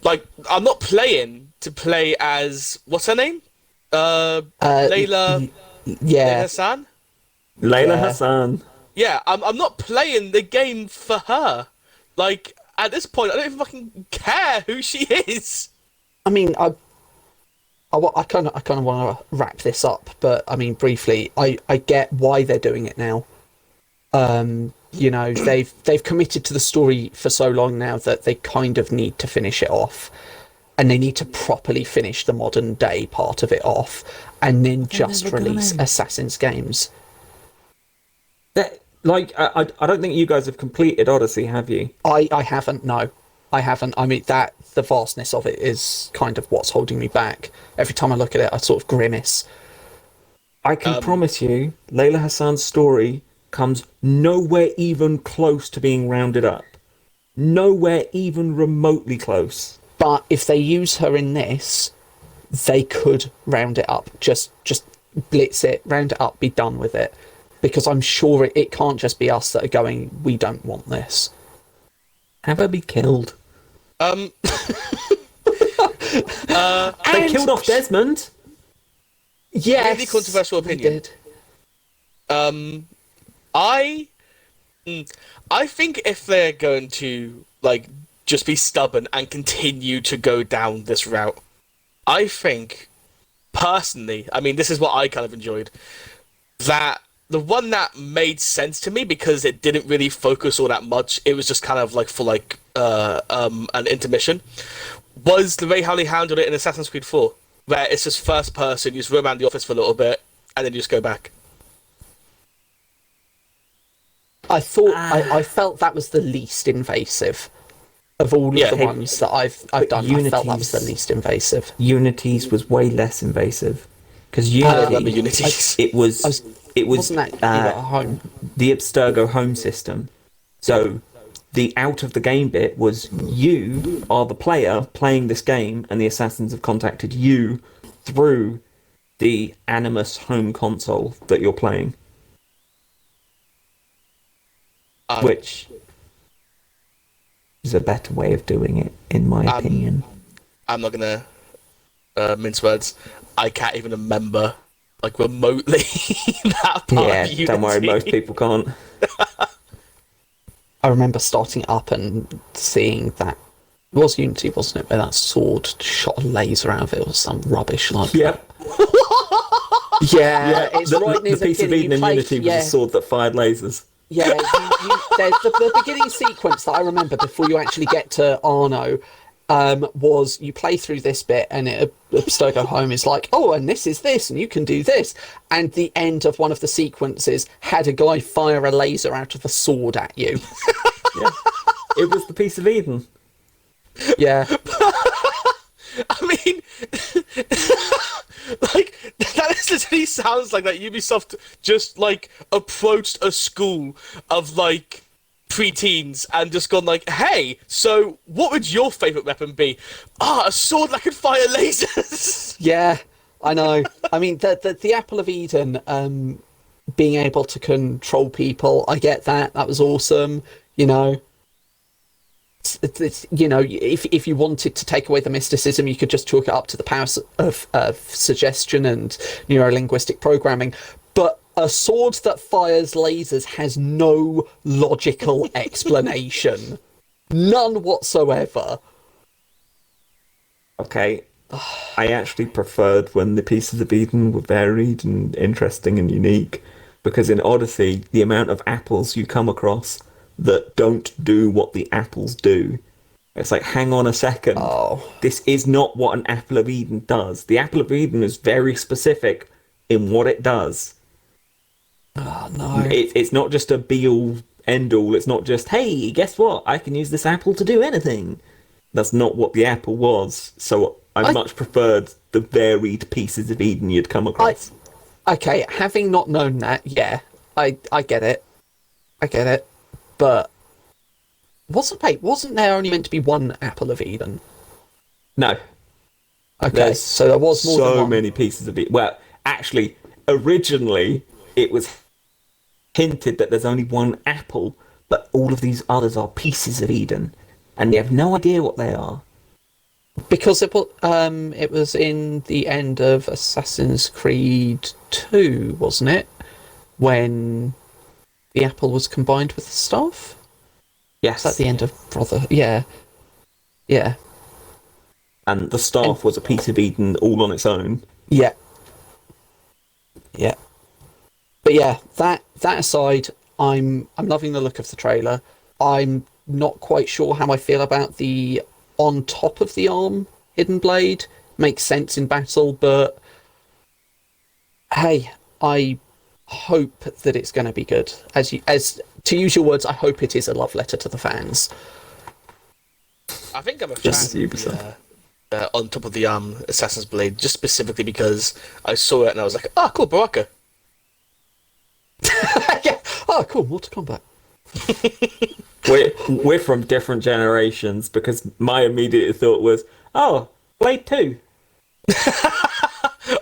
Like, I'm not playing to play as, what's her name? Layla. Yeah. Layla Hassan. Layla Hassan. Yeah, I'm not playing the game for her. Like, at this point, I don't even fucking care who she is. I mean, I kind of want to wrap this up, but I mean, briefly, I get why they're doing it now. They've committed to the story for so long now that they kind of need to finish it off, and they need to properly finish the modern day part of it off, and then just release Assassin's games. I don't think you guys have completed Odyssey, have you? I haven't. No, I haven't. I mean, the vastness of it is kind of what's holding me back. Every time I look at it, I sort of grimace. I can promise you, Layla Hassan's story comes nowhere even close to being rounded up. Nowhere even remotely close. But if they use her in this, they could round it up. Just blitz it, round it up, be done with it. Because I'm sure it can't just be us that are going, we don't want this. Have her be killed. They killed off Desmond. Yes. Really controversial opinion. Did. I think if they're going to just be stubborn and continue to go down this route, I think personally, I mean, this is what I kind of enjoyed, that the one that made sense to me because it didn't really focus all that much, it was just kind of for an intermission, was the way how they handled it in Assassin's Creed 4, where it's just first person, you just roam around the office for a little bit and then you just go back. I felt that was the least invasive of all of the ones that I've done. I felt that was the least invasive. Unity's was way less invasive because Unity's. It was wasn't that at home? The Abstergo home system. So the out of the game bit was you are the player playing this game, and the assassins have contacted you through the Animus home console that you're playing. Which is a better way of doing it, in my opinion. I'm not gonna mince words. I can't even remember, remotely, that part of Unity. Don't worry, most people can't. I remember starting up and seeing that. It was Unity, wasn't it? Where that sword shot a laser out of it or some rubbish like that. Yeah, it's right near the piece of Eden in Unity was a sword that fired lasers. Yeah, there's the beginning sequence that I remember before you actually get to Arno, was you play through this bit and Abstergo Home is like, oh, and this is this, and you can do this. And the end of one of the sequences had a guy fire a laser out of a sword at you. It was the piece of Eden. Yeah. I mean, like, that literally sounds like that Ubisoft just, like, approached a school of, like, pre-teens and just gone like, hey, so what would your favourite weapon be? A sword that can fire lasers! Yeah, I know. I mean, the Apple of Eden, being able to control people, I get that. That was awesome. You know, you know, if you wanted to take away the mysticism, you could just chalk it up to the power of suggestion and neuro-linguistic programming. But a sword that fires lasers has no logical explanation. None whatsoever. Okay. I actually preferred when the pieces of Eden were varied and interesting and unique, because in Odyssey, the amount of apples you come across that don't do what the apples do. It's like, hang on a second. Oh. This is not what an Apple of Eden does. The Apple of Eden is very specific in what it does. Oh, no. It's not just a be-all, end-all. It's not just, hey, guess what? I can use this apple to do anything. That's not what the apple was. So I much preferred the varied pieces of Eden you'd come across. Okay, having not known that, yeah, I get it. I get it. But wasn't there only meant to be one Apple of Eden? No. Okay, There's so there was more than so one. many pieces of Eden. Well, actually, originally it was hinted that there's only one apple, but all of these others are pieces of Eden, and you have no idea what they are. Because it was in the end of Assassin's Creed 2, wasn't it? When the apple was combined with the staff? Yes. At the end of Brother. Yeah. Yeah. And the staff was a piece of Eden all on its own. Yeah. Yeah. But yeah, that aside, I'm loving the look of the trailer. I'm not quite sure how I feel about the on top of the arm hidden blade. Makes sense in battle, but hey, I hope that it's going to be good. As to use your words, I hope it is a love letter to the fans. I think I'm a fan Just of the on top of the Assassin's Blade, just specifically because I saw it and I was like, cool, Baraka. Yeah. Oh, cool, Mortal Kombat. We're from different generations, because my immediate thought was, Blade 2.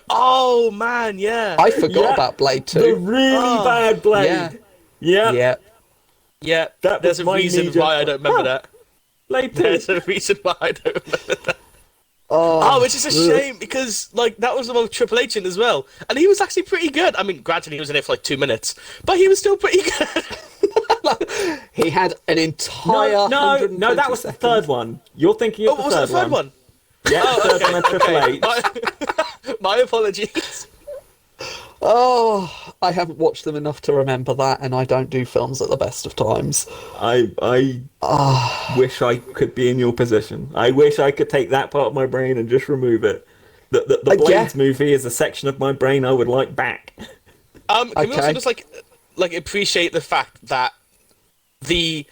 Oh man, yeah. I forgot about Blade 2. The really bad Blade. Yeah. Yeah. Yeah, That there's was a my reason knee-jerk- why I don't remember that. Blade 2. There's a reason why I don't remember that. Oh, which is a shame, because like that was the one with Triple H in as well, and he was actually pretty good. I mean, granted, he was in it for like 2 minutes, but he was still pretty good. He had an entire No, that was the third one. You're thinking of the was third it the third one? Yeah, the third one had Triple H. My apologies. Oh, I haven't watched them enough to remember that, and I don't do films at the best of times. I wish I could be in your position. I wish I could take that part of my brain and just remove it. The Blades movie is a section of my brain I would like back. Can we also just like appreciate the fact that the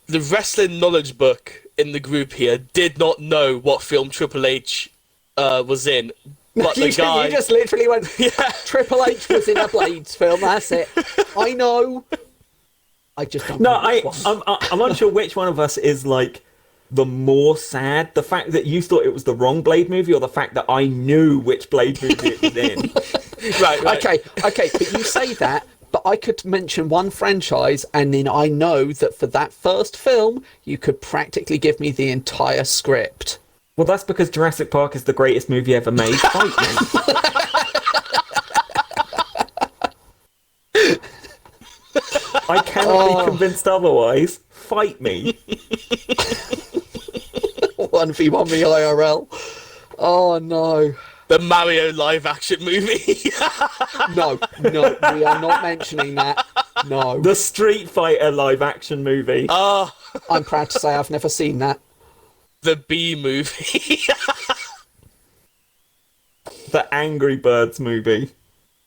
wrestling knowledge book in the group here did not know what film Triple H was in. But you just literally went, Triple H was in a Blades film, that's it. I know. I just don't know which one. I'm unsure which one of us is like the more sad. The fact that you thought it was the wrong Blade movie, or the fact that I knew which Blade movie it was in. Right. Okay, but you say that, but I could mention one franchise, and then I know that for that first film, you could practically give me the entire script. Well, that's because Jurassic Park is the greatest movie ever made. Fight me. I cannot be convinced otherwise. Fight me. 1v1 me IRL. Oh, no. The Mario live-action movie. No, we are not mentioning that. No. The Street Fighter live-action movie. I'm proud to say I've never seen that. The B movie. The Angry Birds movie.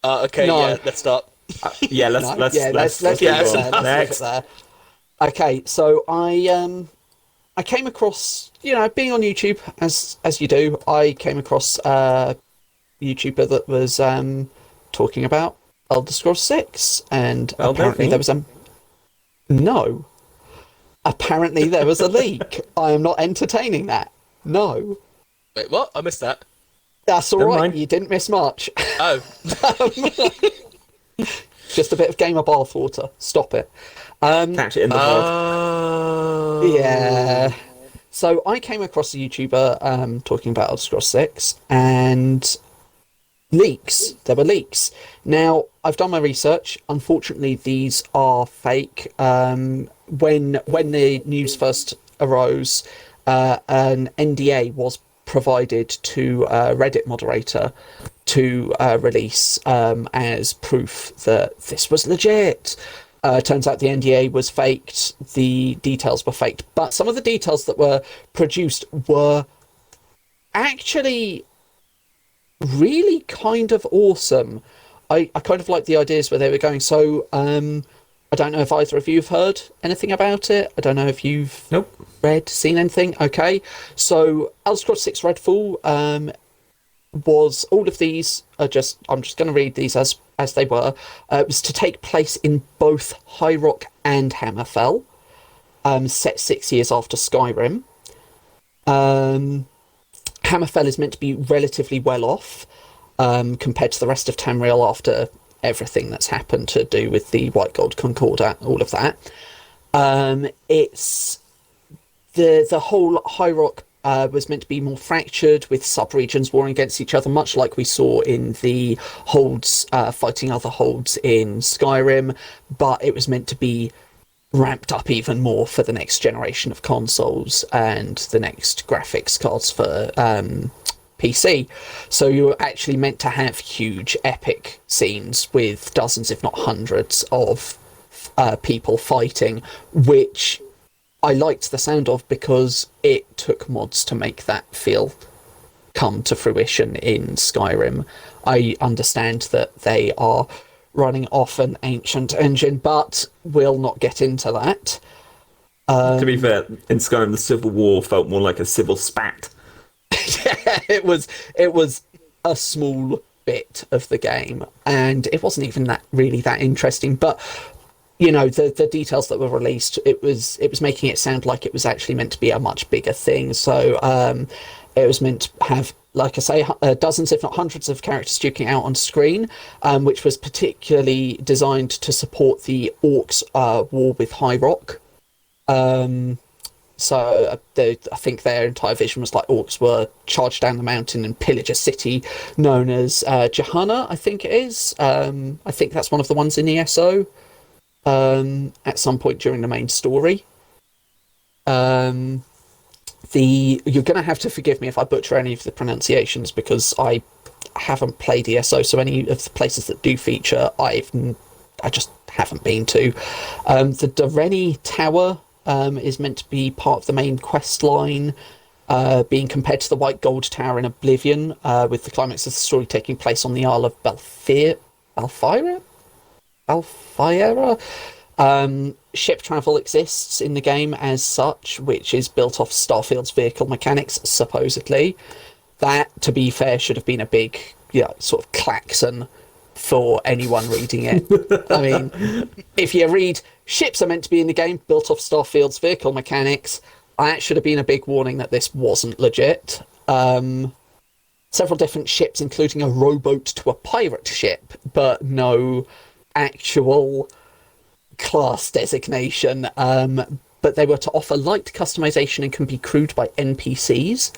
Okay, No. yeah, let's start. Let's leave it there. there. Okay, so I I came across, being on YouTube as you do, I came across a YouTuber that was talking about Elder Scrolls 6, and apparently there was no. Apparently there was a leak. I am not entertaining that. No. Wait, what? I missed that. That's all right. You didn't miss much. Oh. Just a bit of gamer bathwater. Stop it. Catch it in the pod. Yeah. So I came across a YouTuber talking about Elder Scrolls 6 and leaks. There were leaks. Now, I've done my research. Unfortunately, these are fake. When the news first arose, an NDA was provided to a Reddit moderator to release as proof that this was legit. Turns out the NDA was faked, the details were faked, but some of the details that were produced were actually really kind of awesome. I kind of like the ideas where they were going. So I don't know if either of you have heard anything about it. I don't know if you've seen anything. Okay, so Elder Scrolls 6 Redfall was, all of these are just, I'm just going to read these as they were. It was to take place in both High Rock and Hammerfell, set 6 years after Skyrim. Hammerfell is meant to be relatively well off compared to the rest of Tamriel after everything that's happened to do with the White Gold Concordat, all of that. It's the whole High Rock was meant to be more fractured, with sub-regions warring against each other, much like we saw in the holds fighting other holds in Skyrim, but it was meant to be ramped up even more for the next generation of consoles and the next graphics cards for PC. So you're actually meant to have huge epic scenes with dozens, if not hundreds, of people fighting, which I liked the sound of because it took mods to make that come to fruition in Skyrim. I understand that they are running off an ancient engine, but we'll not get into that. To be fair, in Skyrim, the Civil War felt more like a civil spat. Yeah, it was a small bit of the game, and it wasn't even really that interesting. But the details that were released, it was making it sound like it was actually meant to be a much bigger thing. So it was meant to have, like I say, dozens, if not hundreds, of characters duking out on screen, which was particularly designed to support the Orcs' war with High Rock. So I think their entire vision was like orcs were charge down the mountain and pillage a city known as Johanna, I think it is. I think that's one of the ones in ESO at some point during the main story. You're going to have to forgive me if I butcher any of the pronunciations, because I haven't played ESO, so any of the places that do feature, I just haven't been to. The Doreni Tower is meant to be part of the main quest line, being compared to the White Gold Tower in Oblivion, with the climax of the story taking place on the Isle of Balfira? Ship travel exists in the game as such, which is built off Starfield's vehicle mechanics, supposedly. That, to be fair, should have been a big sort of klaxon for anyone reading it. I mean, if you read ships are meant to be in the game built off Starfield's vehicle mechanics, that should have been a big warning that this wasn't legit. Several different ships, including a rowboat to a pirate ship, but no actual class designation. But they were to offer light customization and can be crewed by NPCs.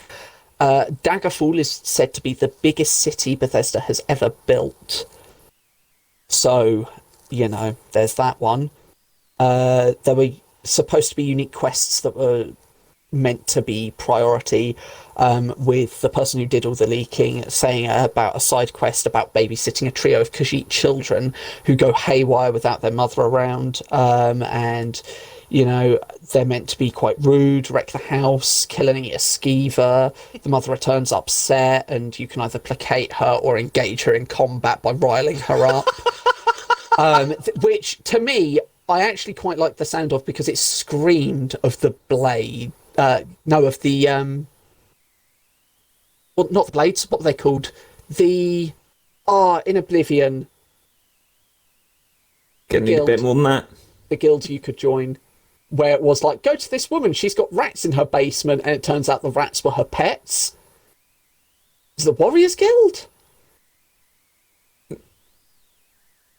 Daggerfall is said to be the biggest city Bethesda has ever built. So, there's that one. There were supposed to be unique quests that were meant to be priority, with the person who did all the leaking saying about a side quest about babysitting a trio of Khajiit children who go haywire without their mother around, and they're meant to be quite rude, wreck the house, kill and eat a skeever. The mother returns upset, and you can either placate her or engage her in combat by riling her up. Which, to me, I actually quite like the sound of, because it screamed of the Blade of the well, not the blades. What were they called? The in Oblivion, Gonna need a bit more than that. the guild you could join, where it was like, go to this woman. She's got rats in her basement, and it turns out the rats were her pets. Is the Warriors Guild?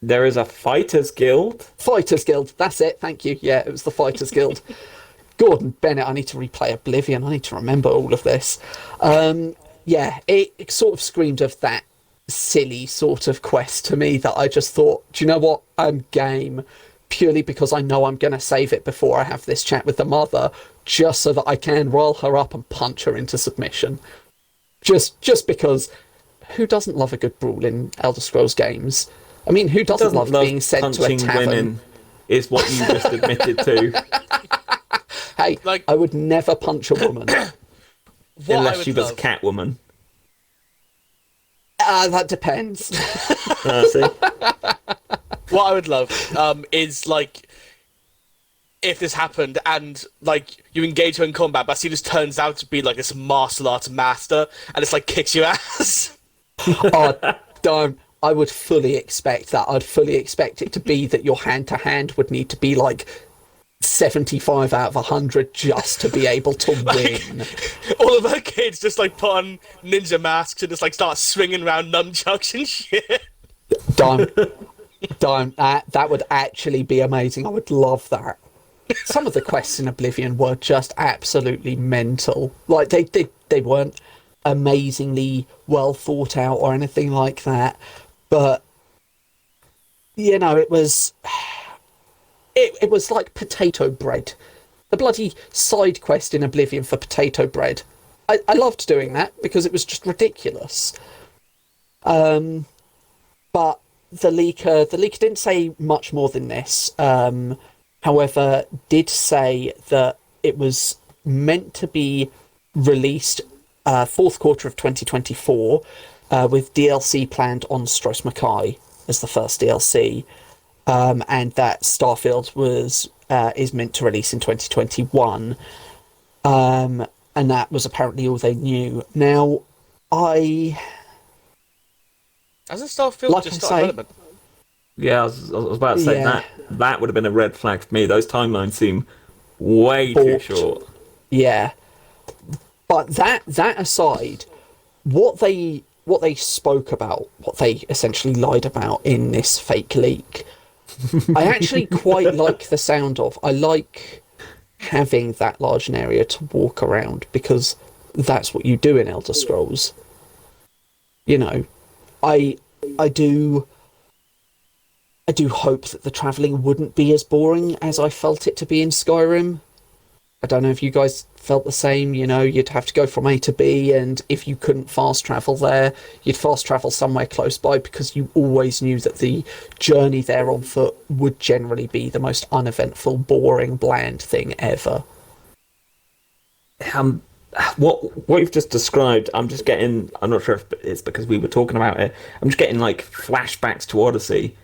There is a Fighters Guild. Fighters Guild. That's it. Thank you. Yeah, it was the Fighters Guild. Gordon Bennett. I need to replay Oblivion. I need to remember all of this. Yeah, it sort of screamed of that silly sort of quest to me that I just thought, do you know what? I'm game, purely because I know I'm going to save it before I have this chat with the mother, just so that I can roll her up and punch her into submission. Just because, who doesn't love a good brawl in Elder Scrolls games? I mean, who doesn't love being sent to a tavern? Women is what you just admitted to. Hey, like, I would never punch a woman. Unless she was a cat woman. That depends. See? What I would love is, like, if this happened and, like, you engage her in combat, but she just turns out to be, like, this martial arts master and it's, like, kicks your ass. Oh, darn. I would fully expect that. I'd fully expect it to be that your hand-to-hand would need to be, like, 75 out of 100 just to be able to win. Like, all of her kids just, like, put on ninja masks and just, like, start swinging around nunchucks and shit. Don't. That would actually be amazing. I would love that. Some of the quests in Oblivion were just absolutely mental. Like, they weren't amazingly well thought out or anything like that. But, you know, it was like potato bread. The bloody side quest in Oblivion for potato bread. I loved doing that because it was just ridiculous. But the leaker didn't say much more than this. However, did say that it was meant to be released fourth quarter of 2024, with DLC planned on Stros Mackay as the first DLC. And that Starfield is meant to release in 2021, and that was apparently all they knew. Now, hasn't Starfield just started development? Yeah, I was about to say that would have been a red flag for me. Those timelines seem way too short. Yeah, but that aside, what they spoke about, what they essentially lied about in this fake leak, I actually quite like the sound of. I like having that large an area to walk around because that's what you do in Elder Scrolls. You know, I do hope that the travelling wouldn't be as boring as I felt it to be in Skyrim. I don't know if you guys felt the same. You know, you'd have to go from A to B, and if you couldn't fast travel there, you'd fast travel somewhere close by because you always knew that the journey there on foot would generally be the most uneventful, boring, bland thing ever. What you've just described, I'm not sure if it's because we were talking about it, I'm just getting, like, flashbacks to Odyssey.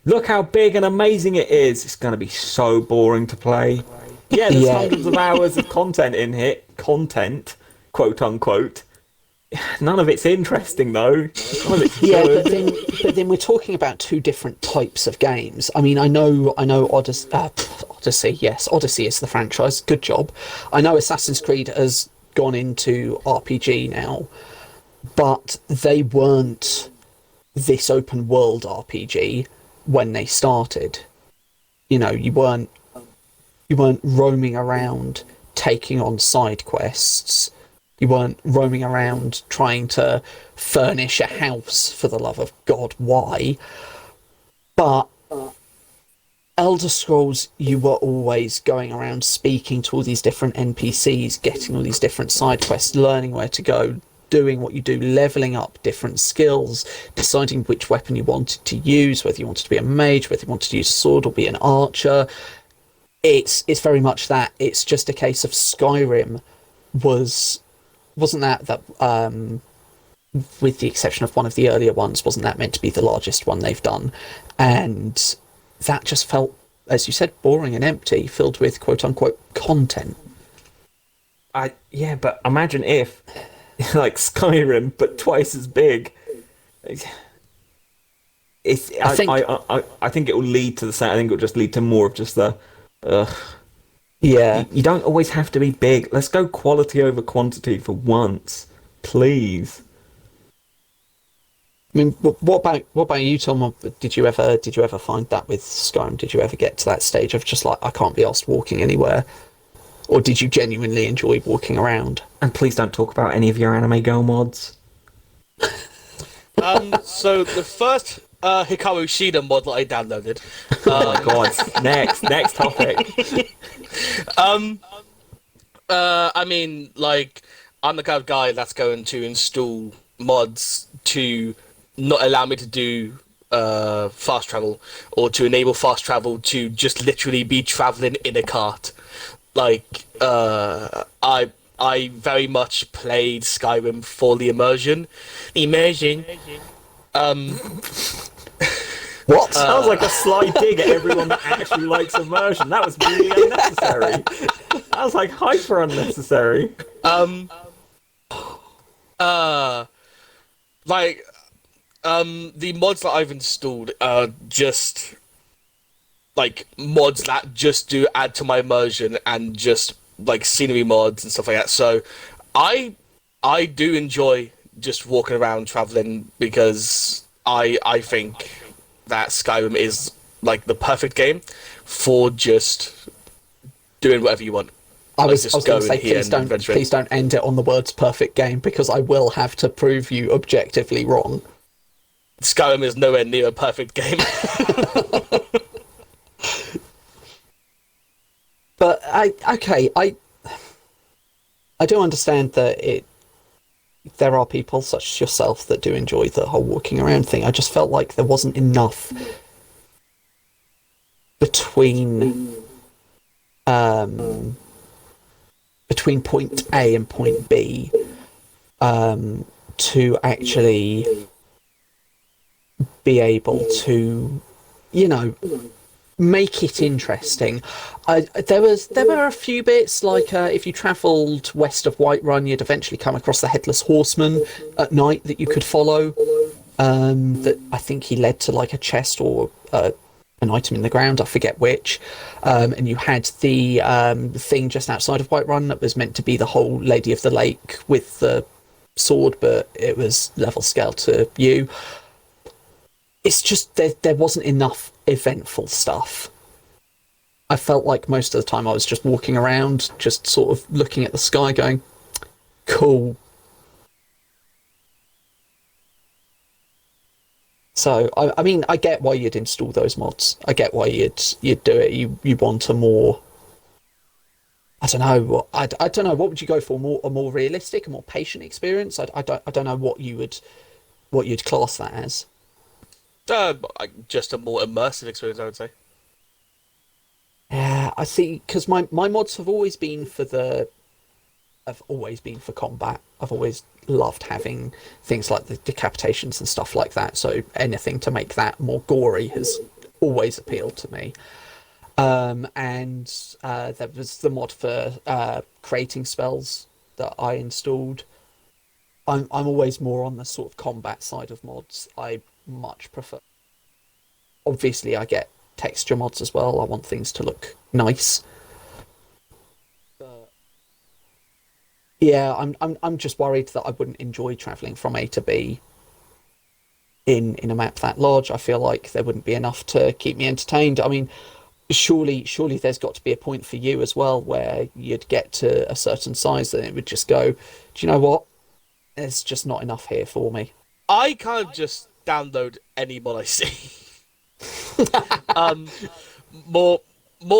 Look how big and amazing it is. It's going to be so boring to play. Yeah, there's hundreds of hours of content in here. Content, quote unquote. None of it's interesting, though. None of it's good. But then we're talking about two different types of games. I mean, I know Odyssey. Yes, Odyssey is the franchise. Good job. I know Assassin's Creed has gone into RPG now, but they weren't this open world RPG when they started. You know, you weren't roaming around taking on side quests. You weren't roaming around trying to furnish a house, for the love of God, why? But Elder Scrolls, you were always going around speaking to all these different NPCs, getting all these different side quests, learning where to go, doing what you do, leveling up different skills, deciding which weapon you wanted to use, whether you wanted to be a mage, whether you wanted to use a sword or be an archer. It's very much that. It's just a case of Skyrim wasn't that with the exception of one of the earlier ones, wasn't that meant to be the largest one they've done? And that just felt, as you said, boring and empty, filled with quote unquote content. Yeah, but imagine if like Skyrim, but twice as big. It's I think, I think it will lead to the same. I think it will just lead to more of just the. Uh, yeah. you don't always have to be big. Let's go quality over quantity for once, please. I mean, what about you, Tom? Did you ever find that with Skyrim? Did you ever get to that stage of just like I can't be asked walking anywhere, or did you genuinely enjoy walking around? And please don't talk about any of your anime girl mods. So the first Hikaru Shida mod that I downloaded. Oh my god! Next topic. I mean, like, I'm the kind of guy that's going to install mods to not allow me to do fast travel, or to enable fast travel to just literally be traveling in a cart. Like, I very much played Skyrim for the immersion. Immersion. What? Sounds like a sly dig at everyone that actually likes immersion. That was really unnecessary. That was like hyper unnecessary. Like, the mods that I've installed are just like mods that just do add to my immersion, and just like scenery mods and stuff like that. So I do enjoy just walking around traveling, because I think that Skyrim is like the perfect game for just doing whatever you want. I Like, was just going to going say, here and adventuring. please don't end it on the words "perfect game" because I will have to prove you objectively wrong. Skyrim is nowhere near a perfect game. But I do understand that there are people such as yourself that do enjoy the whole walking around thing. I just felt like there wasn't enough between between point A and point B to actually be able to, you know, make it interesting. There were a few bits like if you travelled west of Whiterun, you'd eventually come across the Headless Horseman at night that you could follow. That I think he led to like a chest or an item in the ground. I forget which. And you had the thing just outside of Whiterun that was meant to be the whole Lady of the Lake with the sword, but it was level scale to you. It's just there wasn't enough eventful stuff. I felt like most of the time I was just walking around, just sort of looking at the sky, going, "Cool." So I mean, I get why you'd install those mods. I get why you'd do it. You want a more, I don't know. I don't know. What would you go for? A more realistic, a more patient experience? I don't know what you'd class that as. Just a more immersive experience, I would say. Yeah, I see. Because my mods have always been for combat. I've always loved having things like the decapitations and stuff like that. So anything to make that more gory has always appealed to me. And there was the mod for creating spells that I installed. I'm always more on the sort of combat side of mods. I much prefer. Obviously, I get texture mods as well. I want things to look nice. But yeah, I'm just worried that I wouldn't enjoy traveling from A to B in a map that large. I feel like there wouldn't be enough to keep me entertained. I mean, surely there's got to be a point for you as well where you'd get to a certain size and it would just go, do you know what? There's just not enough here for me. I kind of just download any mod I see. More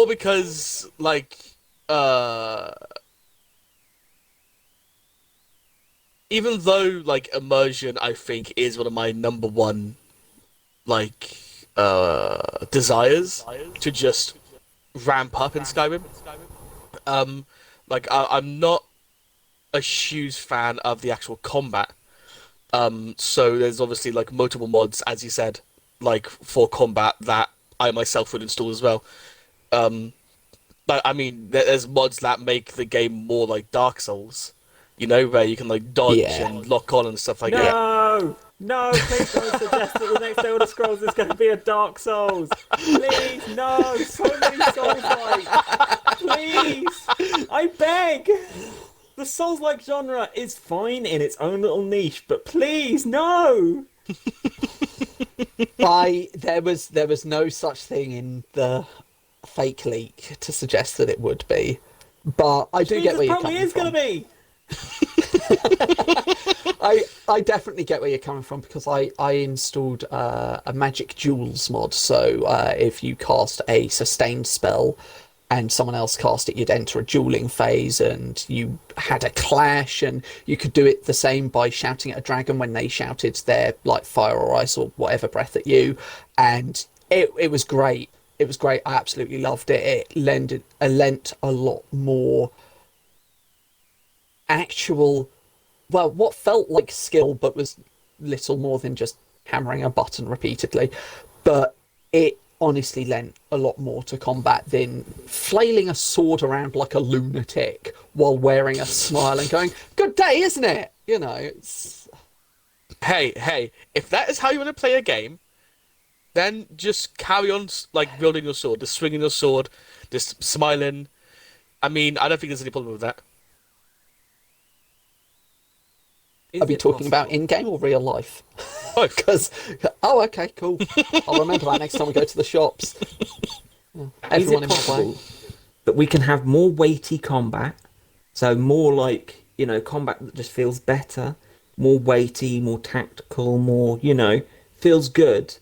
because like even though like immersion I think is one of my number one like desires to just ramp up in Skyrim. Like I'm not a huge fan of the actual combat. So there's obviously like multiple mods, as you said, like for combat that I myself would install as well. But I mean, there's mods that make the game more like Dark Souls, where you can like dodge and lock on and stuff like that. No, please don't suggest that the next Elder Scrolls is going to be a Dark Souls. Please, no, so many Souls-like. Please, I beg. The Souls-like genre is fine in its own little niche, but please, no. There was no such thing in the fake leak to suggest that it would be, but I do get where you're coming from. It probably is going to be. I definitely get where you're coming from, because I installed a Magic Duels mod. So if you cast a sustained spell and someone else cast it, you'd enter a dueling phase, and you had a clash, and you could do it the same by shouting at a dragon when they shouted their like fire or ice or whatever breath at you, and it was great. It was great. I absolutely loved it. It lent a lot more actual, well, what felt like skill, but was little more than just hammering a button repeatedly. But it honestly lent a lot more to combat than flailing a sword around like a lunatic while wearing a smile and going, "Good day, isn't it?" It's... Hey, if that is how you want to play a game, then just carry on, like, wielding your sword, just swinging your sword, just smiling. I mean, I don't think there's any problem with that. Are we talking about in-game or real life? Both. Because, okay, cool. I'll remember that next time we go to the shops. Everyone in my way. That we can have more weighty combat, so more like, combat that just feels better, more weighty, more tactical, more, feels good,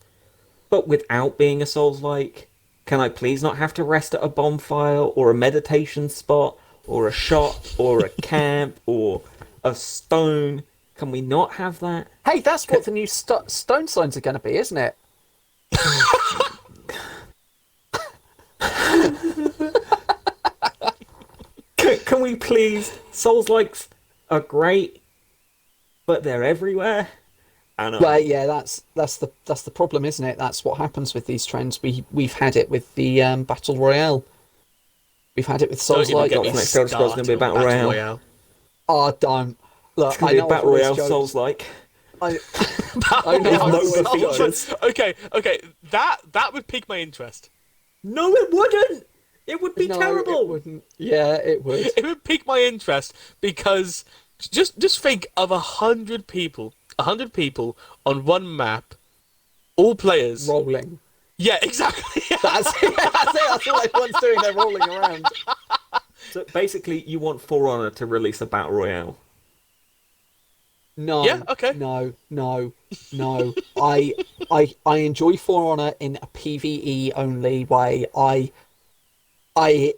but without being a Souls-like? Can I please not have to rest at a bonfire, or a meditation spot, or a shop, or a camp, or a stone? Can we not have that? Hey, that's what the new stone signs are going to be, isn't it? Can we please? Souls-likes are great, but they're everywhere. Well, yeah, that's the problem, isn't it? That's what happens with these trends. We've had it with the Battle Royale. We've had it with Souls-like. Next Elder Scrolls going to be a Battle Royale. Oh, don't. Look, it's going to be a Battle Royale Souls-like. I know. No features. Okay, that would pique my interest. No, it wouldn't. It would be terrible. It wouldn't. Yeah, it would. It would pique my interest because just think of 100 people, 100 people on one map, all players rolling. Yeah, exactly. That's it. That's all everyone's doing. They're rolling around. So basically, you want For Honor to release a Battle Royale. No. Yeah, okay. No. I enjoy For Honor in a PvE only way. I'm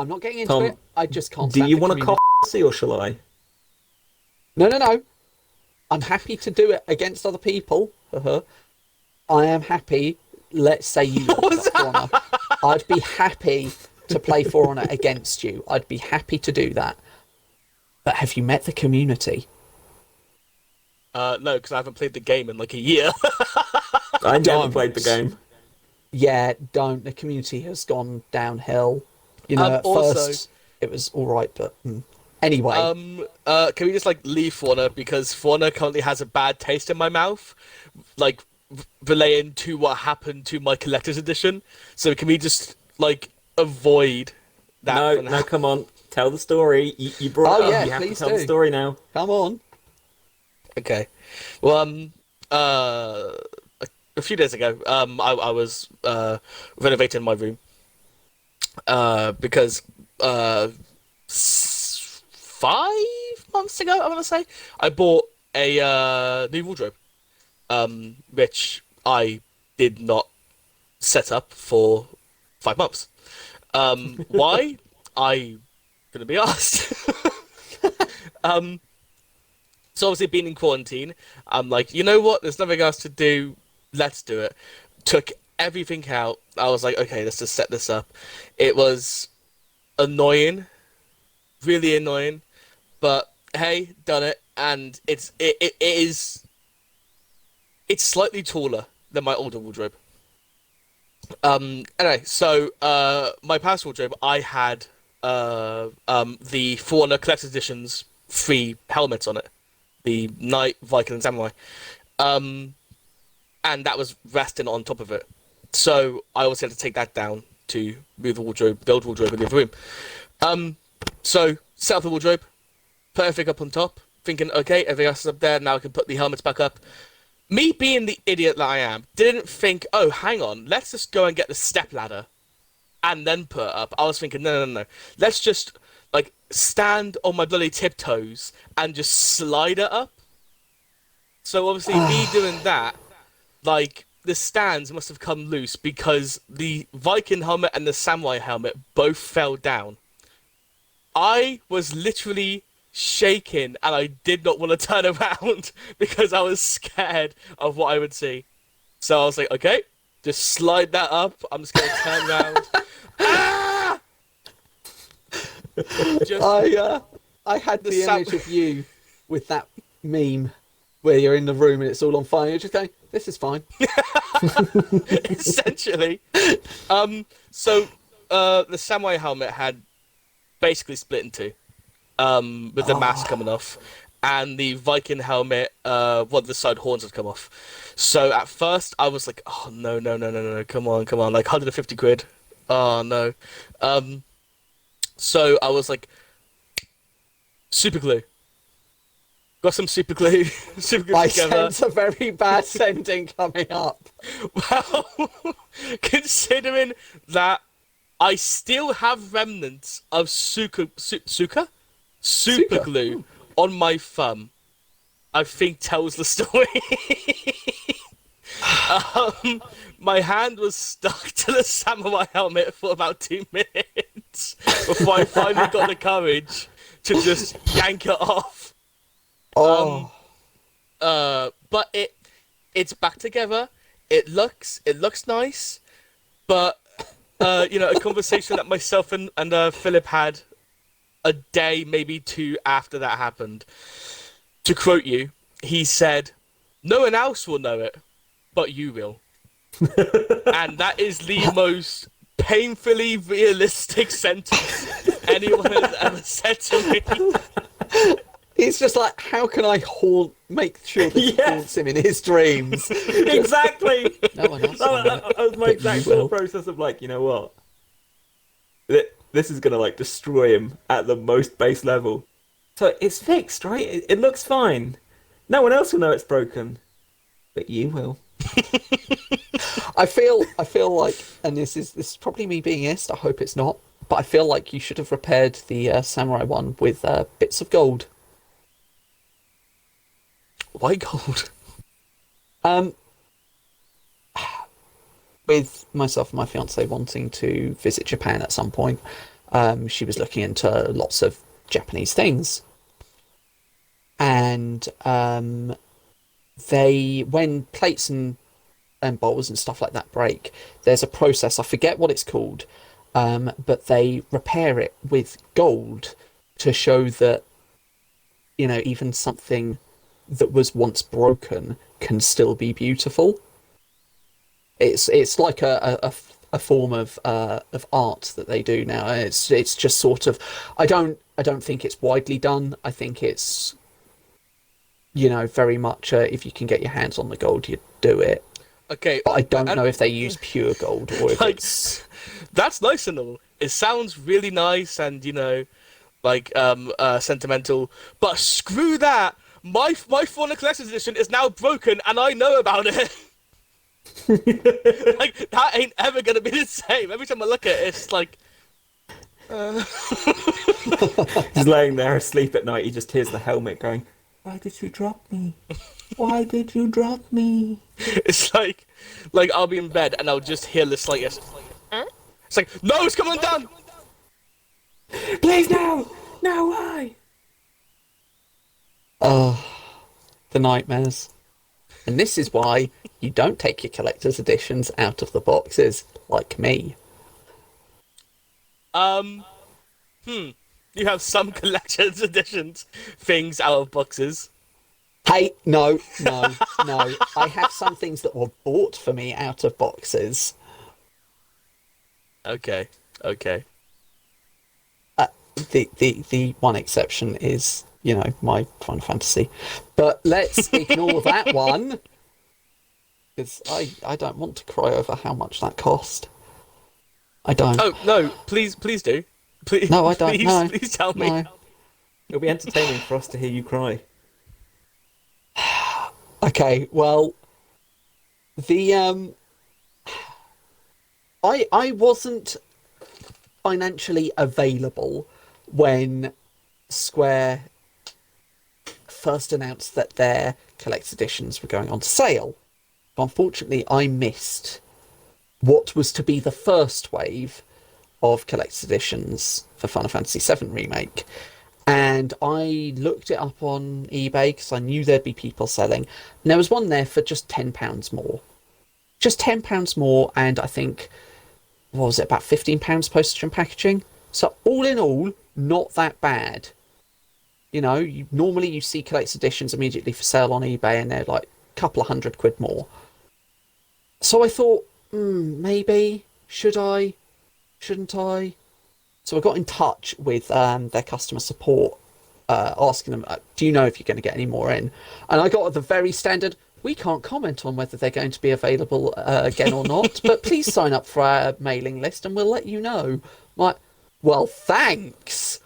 not getting into it. I just can't. Do you want to coffee or shall I? No. I'm happy to do it against other people. I am happy. Let's say you love For Honor. I'd be happy to play For Honor against you. I'd be happy to do that. But have you met the community? No, because I haven't played the game in like a year. I haven't played the game. Yeah, don't. The community has gone downhill. At first it was all right, but anyway. Can we just leave For Honor, because For Honor currently has a bad taste in my mouth, relating to what happened to my collector's edition. So can we just avoid that? No, come on. Tell the story. You brought it up. Yeah, you have to tell do. the story now. Come on. Okay. Well, a few days ago, I was renovating my room because 5 months ago, I want to say, I bought a new wardrobe, which I did not set up for 5 months. Why? I gonna be asked. So obviously being in quarantine, I'm like, you know what? There's nothing else to do. Let's do it. Took everything out. I was like, okay, let's just set this up. It was annoying, really annoying, but hey, done it, and it's slightly taller than my older wardrobe. Anyway, so my past wardrobe, I had the For Honor Collector's Edition's 3 helmets on it, the Knight, Viking, and Samurai, and that was resting on top of it. So I always had to take that down to move the old wardrobe in the other room. So set up the wardrobe, put everything up on top, thinking, okay, everything else is up there. Now I can put the helmets back up. Me being the idiot that I am, didn't think, oh, hang on, let's just go and get the step ladder and then put it up. I was thinking, no. Let's just, like, stand on my bloody tiptoes and just slide it up. So obviously me doing that, like, the stands must have come loose because the Viking helmet and the Samurai helmet both fell down. I was literally shaking and I did not want to turn around because I was scared of what I would see. So I was like, okay, just slide that up. I'm just going to turn around. Ah! I had the image of you with that meme where you're in the room and it's all on fire. You're just going, this is fine. Essentially. So the Samurai helmet had basically split in two, with the mask coming off, and the Viking helmet, one of the side horns had come off. So at first I was like, oh no, come on, like 150 quid. Oh no. So I was like, super glue. Got some super glue, together. I sense a very bad sending coming up. Well, considering that I still have remnants of super glue on my thumb, I think tells the story. My hand was stuck to the samurai helmet for about 2 minutes before I finally got the courage to just yank it off. But it's back together. It looks nice, but a conversation that myself and Phillip had a day, maybe 2 after that happened. To quote you, he said, "No one else will know it, but you will." And that is the most painfully realistic sentence anyone has ever said to me. It's just like, how can I make sure this haunts him in his dreams? Exactly. No one else. That was my exact sort of process of like, you know what? This is gonna like destroy him at the most base level. So it's fixed, right? It looks fine. No one else will know it's broken, but you will. I feel like, and this is probably me being honest. I hope it's not, but I feel like you should have repaired the samurai one with bits of gold. Why gold? With myself and my fiance wanting to visit Japan at some point, she was looking into lots of Japanese things, and when plates and bowls and stuff like that break, there's a process, I forget what it's called, but they repair it with gold to show that, even something that was once broken can still be beautiful. It's like a form of art that they do now. It's just sort of, I don't think it's widely done. I think it's, very much if you can get your hands on the gold, you do it. Okay, but I don't know if they use pure gold or if it's. That's nice and all. It sounds really nice and sentimental. But screw that. My Fauna Collector's Edition is now broken, and I know about it. Like, that ain't ever gonna be the same. Every time I look at it, it's like. He's laying there asleep at night. He just hears the helmet going, "Why did you drop me? Why did you drop me?" It's like I'll be in bed and I'll just hear the slightest. It's like, no, it's coming down. Please no, why? Oh, the nightmares. And this is why you don't take your collector's editions out of the boxes, like me. You have some collector's editions things out of boxes. Hey, no. I have some things that were bought for me out of boxes. Okay. Okay. The one exception is, my Final Fantasy. But let's ignore that one, because I don't want to cry over how much that cost. I don't. Oh no! Please do. Please, No, I don't. No, please tell me. no. It'll be entertaining for us to hear you cry. Okay, well, the I wasn't financially available when Square first announced that their collector's editions were going on sale. Unfortunately, I missed what was to be the first wave of collector's editions for Final Fantasy VII Remake. And I looked it up on eBay because I knew there'd be people selling. And there was one there for just £10 more. Just £10 more, and I think, what was it, about £15 postage and packaging? So all in all, not that bad. Normally you see collector's editions immediately for sale on eBay and they're like a couple of £100 more. So I thought, maybe, should I? Shouldn't I? So I got in touch with their customer support, asking them, do you know if you're going to get any more in? And I got the very standard, we can't comment on whether they're going to be available again or not, but please sign up for our mailing list and we'll let you know. I'm like, well, thanks.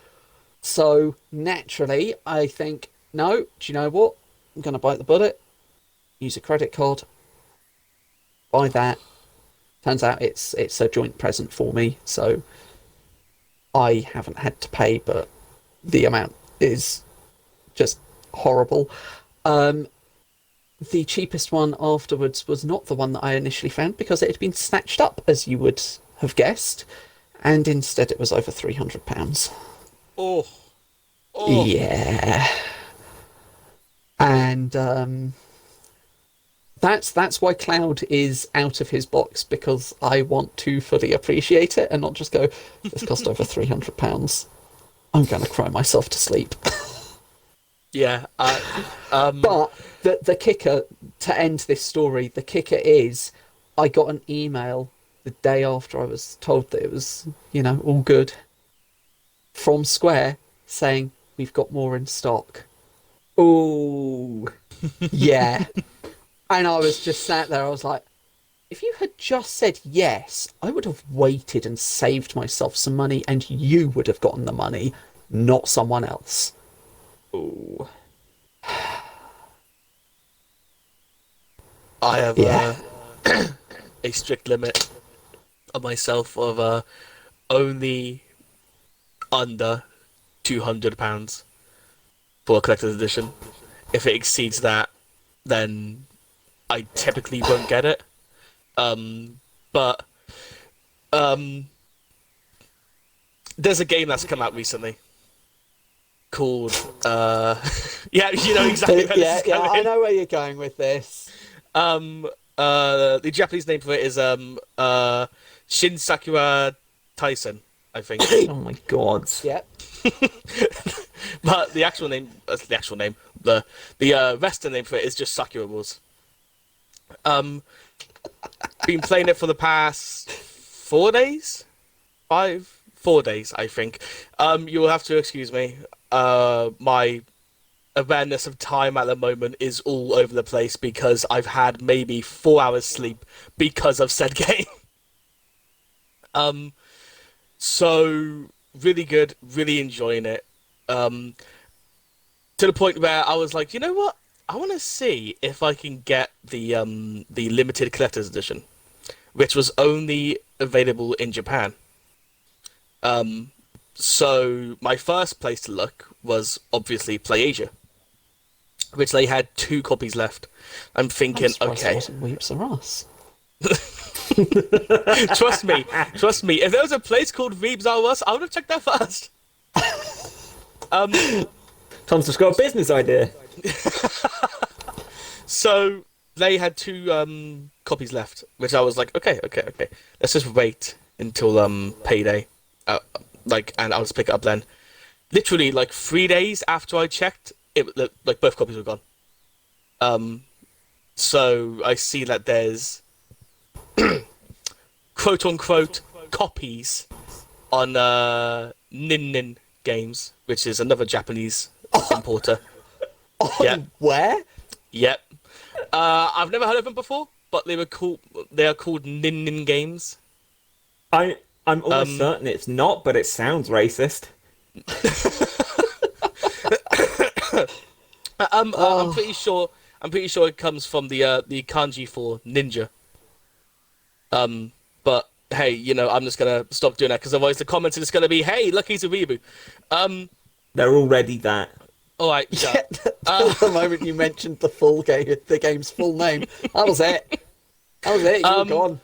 So naturally, I think, no, do you know what? I'm going to bite the bullet, use a credit card, buy that. Turns out it's a joint present for me, so I haven't had to pay, but the amount is just horrible. The cheapest one afterwards was not the one that I initially found because it had been snatched up, as you would have guessed, and instead it was over £300. Oh. Yeah. And that's why Cloud is out of his box, because I want to fully appreciate it and not just go, this cost over £300. I'm going to cry myself to sleep. Yeah. But the kicker, to end this story, the kicker is I got an email the day after I was told that it was, all good, from Square saying, we've got more in stock. Ooh. Yeah. And I was just sat there, I was like, if you had just said yes, I would have waited and saved myself some money and you would have gotten the money, not someone else. Ooh. I have Yeah. a strict limit of myself of only under £200 for a collector's edition. If it exceeds that, then I typically won't get it. But there's a game that's come out recently called yeah, you know exactly where this is going. I know where you're going with this. The Japanese name for it is Shin Sakura Taisen, I think. Oh my god. Yeah. But the Western name for it is just Sakura Wars. Been playing it for the past 4 days? 4 days, I think. You will have to excuse me. My awareness of time at the moment is all over the place because I've had maybe 4 hours sleep because of said game. So really good, really enjoying it. To the point where I was like, you know what? I want to see if I can get the limited collector's edition, which was only available in Japan. So my first place to look was obviously PlayAsia, which they had 2 copies left. I'm thinking, okay, It wasn't Weeps R Us. trust me. If there was a place called Weebs R Us, I would have checked that first. Tom's just got a business idea. So they had 2 copies left, which I was like, okay. Let's just wait until payday, and I'll just pick it up then. Literally, 3 days after I checked, both copies were gone. So I see that there's quote unquote copies on Nin Games, which is another Japanese importer. On where? Yep. I've never heard of them before, but they are called Nin Games. I'm almost certain it's not, but it sounds racist. I'm pretty sure it comes from the kanji for ninja. But hey, I'm just gonna stop doing that because otherwise the comments are just gonna be, "Hey, look, he's a weeaboo." They're already that. All right. Yeah, the moment you mentioned the game's full name, that was it. You were gone.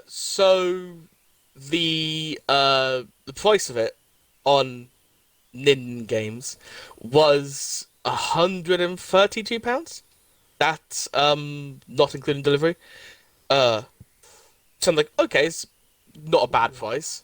So the price of it on Nin Games was £132. That's not including delivery. So I'm like, okay, it's not a bad price.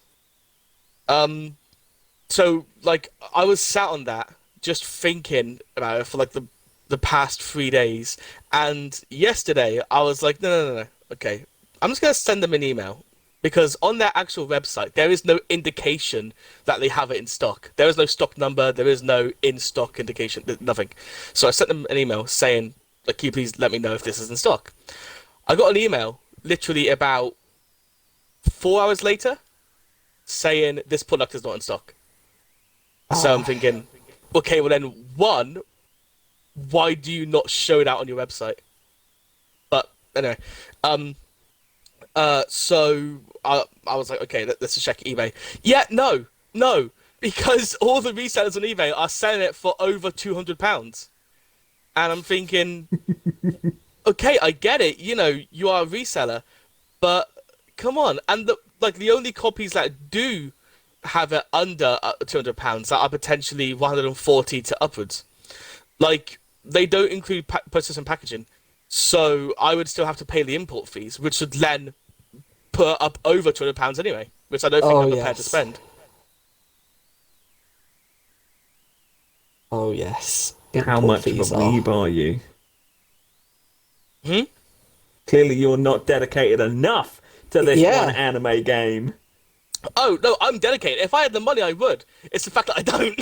So like I was sat on that just thinking about it for like the past 3 days, and yesterday I was like, no, okay, I'm just gonna send them an email. Because on their actual website, there is no indication that they have it in stock. There is no stock number. There is no in-stock indication. Nothing. So I sent them an email saying, like, can you please let me know if this is in stock? I got an email literally about 4 hours later saying this product is not in stock. So I'm thinking, okay, well then, one, why do you not show it out on your website? But anyway, so I was like, okay, let's just check eBay. Yeah, no, because all the resellers on eBay are selling it for over £200, and I'm thinking, okay, I get it, you are a reseller, but come on, and the only copies that do have it under £200 that are potentially 140 to upwards, like they don't include process and packaging, so I would still have to pay the import fees, which would then put up over £200 anyway, which I don't think I'm prepared to spend. Oh yes. How much of a weeb are you? Hmm? Clearly you're not dedicated enough to this one anime game. Oh, no, I'm dedicated. If I had the money, I would. It's the fact that I don't.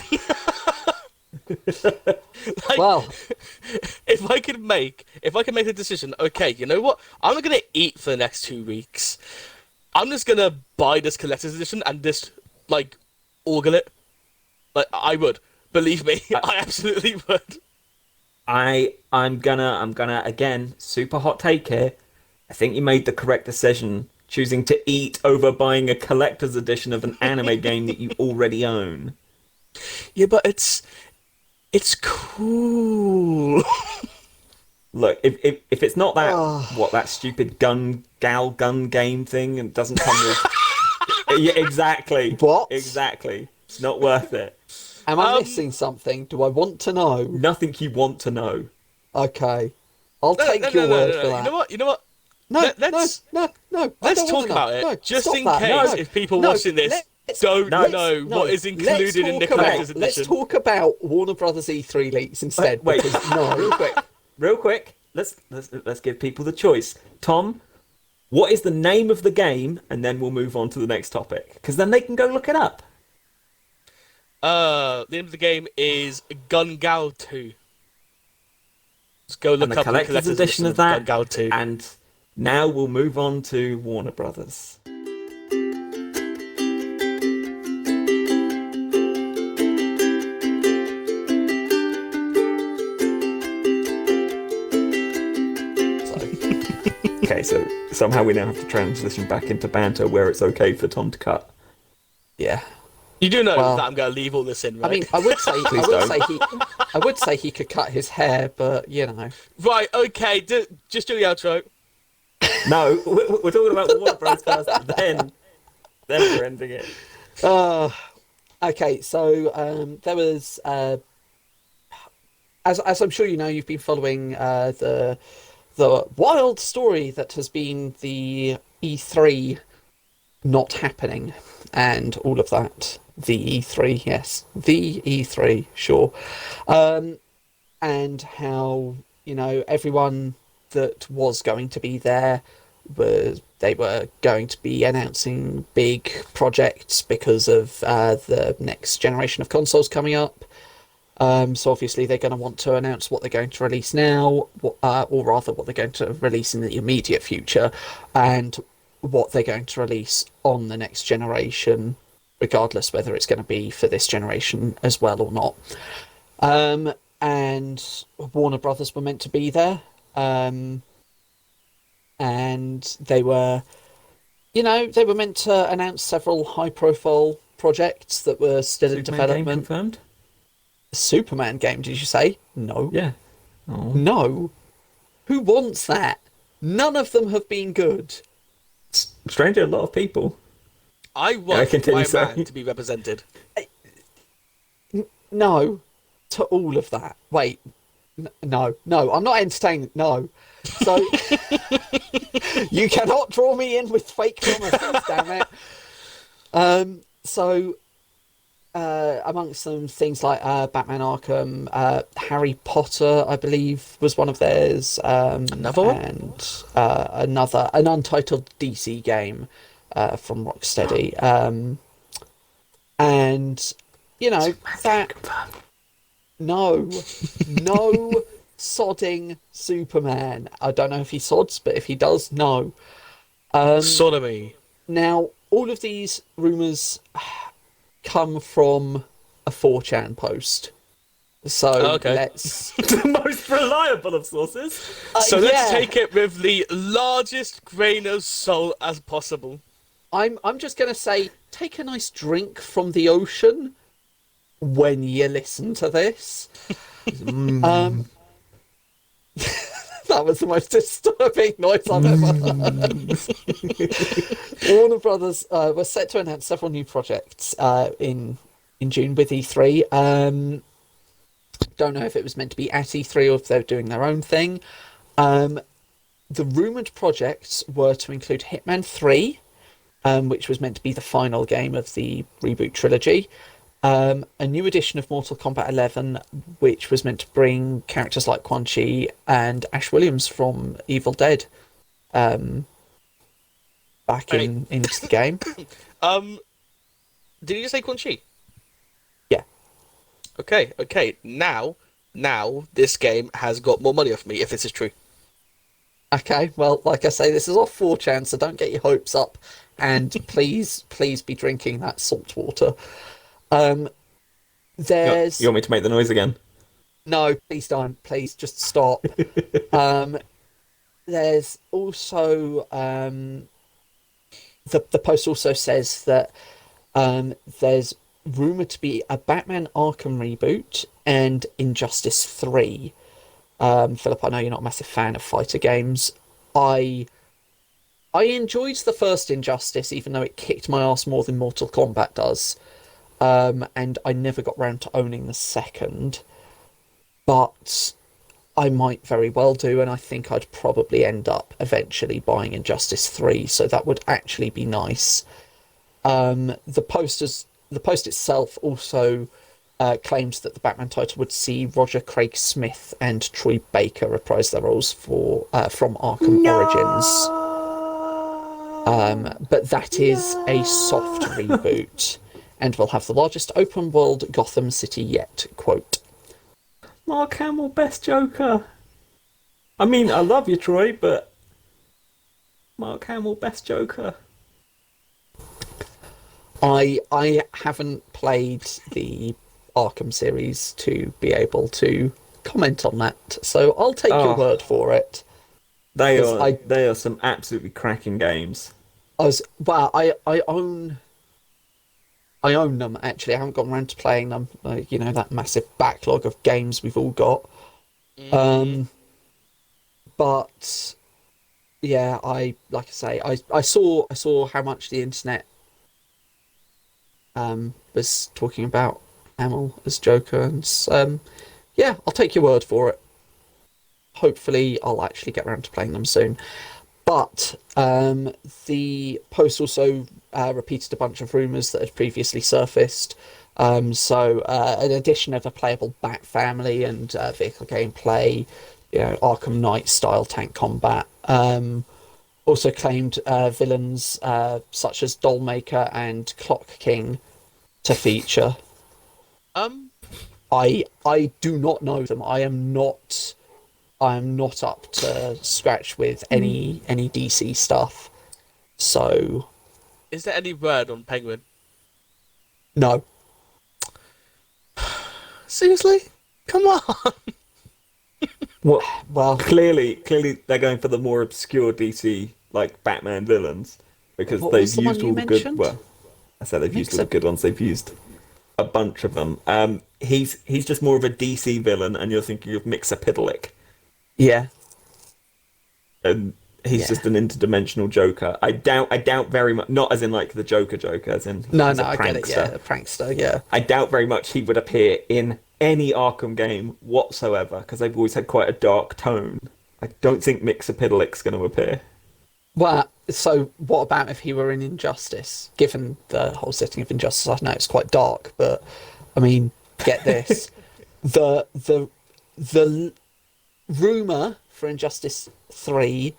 Like, well, if I could make the decision, okay, you know what? I'm not going to eat for the next 2 weeks. I'm just going to buy this collector's edition and just, like, ogle it. Like, I would. Believe me, I absolutely would. I'm gonna, again, super hot take here. I think you made the correct decision choosing to eat over buying a collector's edition of an anime game that you already own. Yeah, but it's cool. Look, if it's not that that stupid gun game thing and doesn't come with yeah, exactly. What? Exactly. It's not worth it. Am I missing something? Do I want to know? Nothing you want to know. Okay. I'll take your word for that. You know what? No, let's talk about it. No, just in case if people watching this don't know what is included in the collector's edition. Let's talk about Warner Brothers E3 leaks instead. Wait, because, no. real quick. Let's give people the choice. Tom, what is the name of the game? And then we'll move on to the next topic. Because then they can go look it up. The name of the game is Gun Gao 2. Let's go look up the collector's edition of that. Gun Gao 2. And now we'll move on to Warner Brothers. Okay, so somehow we now have to transition back into banter where it's okay for Tom to cut. Yeah. You do know that I'm going to leave all this in, right? I mean, I would say he could cut his hair, but you know. Right, okay, just do the outro. No, we're talking about Warner Bros. First, then we're ending it. Okay, so there was, as I'm sure you know, you've been following the wild story that has been the E3 not happening and all of that. The E3, yes. The E3, sure. And how, everyone that was going to be there they were going to be announcing big projects because of the next generation of consoles coming up. So obviously they're going to want to announce what they're going to release now, or rather what they're going to release in the immediate future, and what they're going to release on the next generation, regardless whether it's going to be for this generation as well or not. And Warner Brothers were meant to be there, and they were meant to announce several high-profile projects that were still in Superman game development. confirmed? Superman game, did you say? No. Yeah. Oh. No. Who wants that? None of them have been good. Stranger, a lot of people. I want continue my saying. man to be represented. No. To all of that. Wait. No. I'm not entertaining. No. So, you cannot draw me in with fake promises, damn it. Amongst them, things like Batman Arkham, Harry Potter, I believe, was one of theirs. Another one? And an untitled DC game from Rocksteady. And, that... No sodding Superman. I don't know if he sods, but if he does, no. Sodomy. Now, all of these rumours come from a 4chan post. So let's... The most reliable of sources. So let's take it with the largest grain of salt as possible. I'm just going to say, take a nice drink from the ocean when you listen to this. That was the most disturbing noise I've ever heard. Warner Brothers were set to announce several new projects in June with E3. Don't know if it was meant to be at E3 or if they were doing their own thing. The rumoured projects were to include Hitman 3, which was meant to be the final game of the reboot trilogy. A new edition of Mortal Kombat 11, which was meant to bring characters like Quan Chi and Ash Williams from Evil Dead back into the game. Did you say Quan Chi? Yeah. Okay. Now this game has got more money off me, if this is true. Okay, well, like I say, this is off 4chan, so don't get your hopes up, and please be drinking that salt water. There's... You want me to make the noise again? No, please don't. Please just stop. There's also... The post also says that there's rumoured to be a Batman Arkham reboot and Injustice 3. Philip, I know you're not a massive fan of fighter games. I enjoyed the first Injustice, even though it kicked my ass more than Mortal Kombat does. And I never got round to owning the second, but I might very well do, and I think I'd probably end up eventually buying Injustice 3, so that would actually be nice. The post itself also claims that the Batman title would see Roger Craig Smith and Troy Baker reprise their roles from Arkham Origins. But that is a soft reboot. And will have the largest open-world Gotham City yet, quote. Mark Hamill, best Joker. I mean, I love you, Troy, but... Mark Hamill, best Joker. I haven't played the Arkham series to be able to comment on that, so I'll take your word for it. They are some absolutely cracking games. I own them, actually. I haven't gotten around to playing them. That massive backlog of games we've all got. But yeah, I saw how much the internet was talking about Hamill as Joker, and yeah, I'll take your word for it. Hopefully, I'll actually get around to playing them soon. But the post also repeated a bunch of rumours that had previously surfaced. So an addition of a playable Bat family and vehicle gameplay, Arkham Knight style tank combat, Also claimed villains such as Dollmaker and Clock King to feature. I do not know them. I am not up to scratch with any DC stuff. So Is there any word on Penguin? no. Seriously? Come on. Well, Clearly they're going for the more obscure DC like Batman villains because what they've was the one used you all the mentioned? good. Well, I said they've used all the Mix-up. good ones. They've used a bunch of them. He's just more of a DC villain, and you're thinking of Mixapidalic, Yeah. and he's Yeah. just an interdimensional Joker. I doubt very much. Not as in like the Joker, as in No, he's no, a I get it. prankster. Yeah, a prankster. Yeah. I doubt very much he would appear in any Arkham game whatsoever because they've always had quite a dark tone. I don't think Mixapidalic's going to appear. Well, so what about if he were in Injustice? Given the whole setting of Injustice, I know it's quite dark, but I mean, get this: the rumor for Injustice 3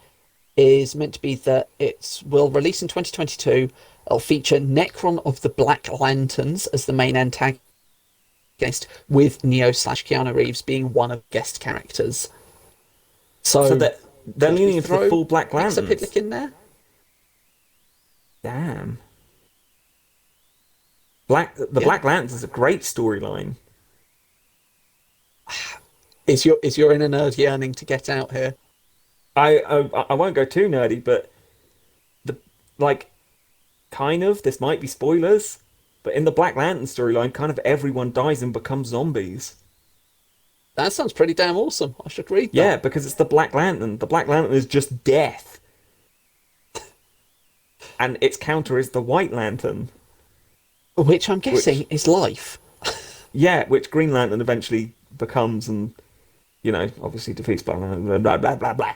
is meant to be that it will release in 2022. It'll feature Necron of the Black Lanterns as the main antagonist, with Neo/Keanu Reeves being one of the guest characters. So they're could we leaning into the throw full Black Lanterns. Mxyzptlk in there? Damn. Black Lanterns is a great storyline. Is your inner nerd yearning to get out here? I won't go too nerdy, but kind of, this might be spoilers, but in the Black Lantern storyline, kind of everyone dies and becomes zombies. That sounds pretty damn awesome. I should read that. Yeah, because it's the Black Lantern. The Black Lantern is just death. And its counter is the White Lantern. Which I'm guessing is life. Yeah, which Green Lantern eventually becomes and, obviously defeats Black Lantern, blah, blah, blah, blah, blah.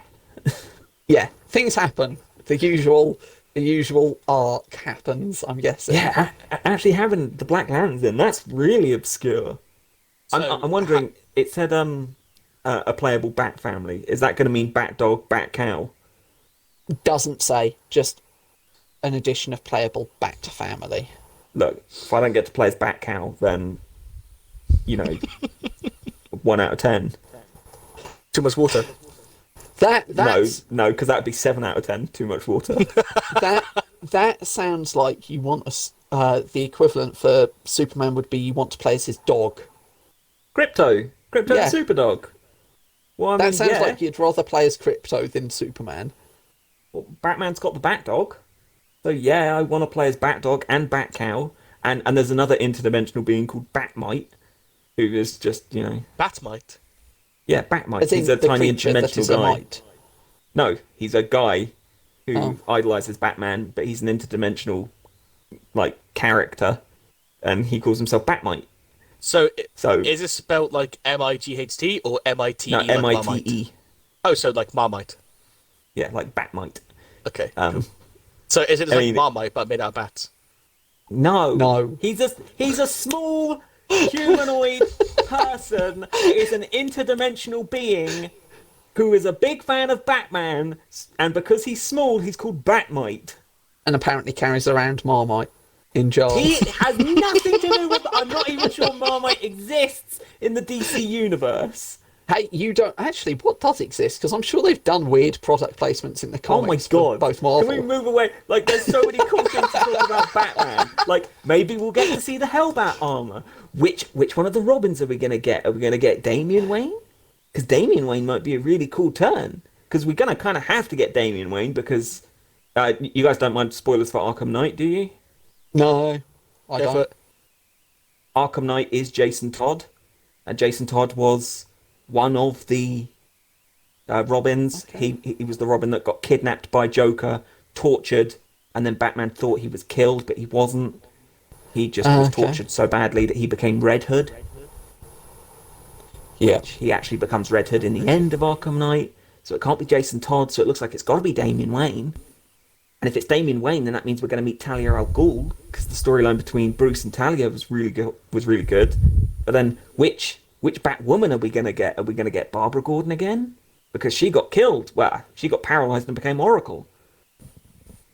Yeah, things happen. The usual arc happens, I'm guessing. Yeah, actually having the Black Lanterns in, that's really obscure. So, I'm wondering, it said a playable bat family. Is that going to mean bat dog, bat cow? Doesn't say, just an addition of playable back to family. Look, if I don't get to play as bat cow, then, 1 out of 10. too much water. That's No, because that would be 7 out of 10. Too much water. that sounds like you want the equivalent for Superman would be you want to play as his dog. Crypto Yeah. the Superdog. Well, I That mean, sounds yeah. like you'd rather play as Crypto than Superman. Well, Batman's got the Bat Dog. So yeah, I want to play as Bat Dog and Bat Cow. And there's another interdimensional being called Batmite, who is just, Batmite. Yeah, Batmite. As in He's a the tiny creature that is interdimensional a guy. mite. No, he's a guy who Oh. idolizes Batman, but he's an interdimensional, character, and he calls himself Batmite. So, So is this spelled like Might or MITE? no, like Mite. Marmite? Oh, so like Marmite. Yeah, like Batmite. Okay. Um, So is it just I like mean- Marmite but made out of bats? No. He's a small humanoid person. Is an interdimensional being who is a big fan of Batman, and because he's small, he's called Batmite. And apparently carries around Marmite in jars. He has nothing to do with. I'm not even sure Marmite exists in the DC universe. Hey, you don't actually. What does exist? Because I'm sure they've done weird product placements in the Oh my comics. For god! both Marvel. Can we move away? There's so many cool things to talk about Batman. Maybe we'll get to see the Hellbat armor. Which one of the Robins are we gonna get? Are we gonna get Damian Wayne? Because Damian Wayne might be a really cool turn. Because we're gonna kind of have to get Damian Wayne because you guys don't mind spoilers for Arkham Knight, do you? No, I Go for don't. it. Arkham Knight is Jason Todd, and Jason Todd was one of the Robins. Okay. He was the Robin that got kidnapped by Joker, tortured, and then Batman thought he was killed, but he wasn't. He just was Okay. tortured so badly that he became Red Hood. Yeah. He actually becomes Red Hood in the end of Arkham Knight, so it can't be Jason Todd, so it looks like it's got to be Damian Wayne. And if it's Damian Wayne, then that means we're going to meet Talia al Ghul, because the storyline between Bruce and Talia was really good. But then, which Batwoman are we going to get? Are we going to get Barbara Gordon again? Because she got killed. Well, she got paralyzed and became Oracle.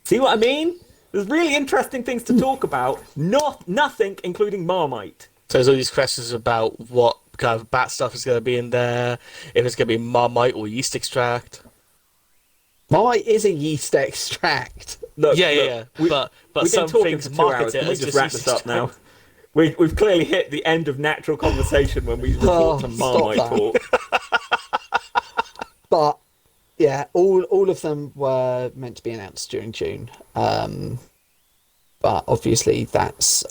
See what I mean? There's really interesting things to talk about. Nothing, including Marmite. So there's all these questions about what kind of bat stuff is going to be in there, if it's going to be Marmite or yeast extract. Marmite is a yeast extract. Look, Yeah. But we've some been talking things for 2 market hours. it Can we as just wrap yeast this up extract. now? We've clearly hit the end of natural conversation when we resort to stop Marmite that. talk. But yeah, all of them were meant to be announced during June. But obviously that's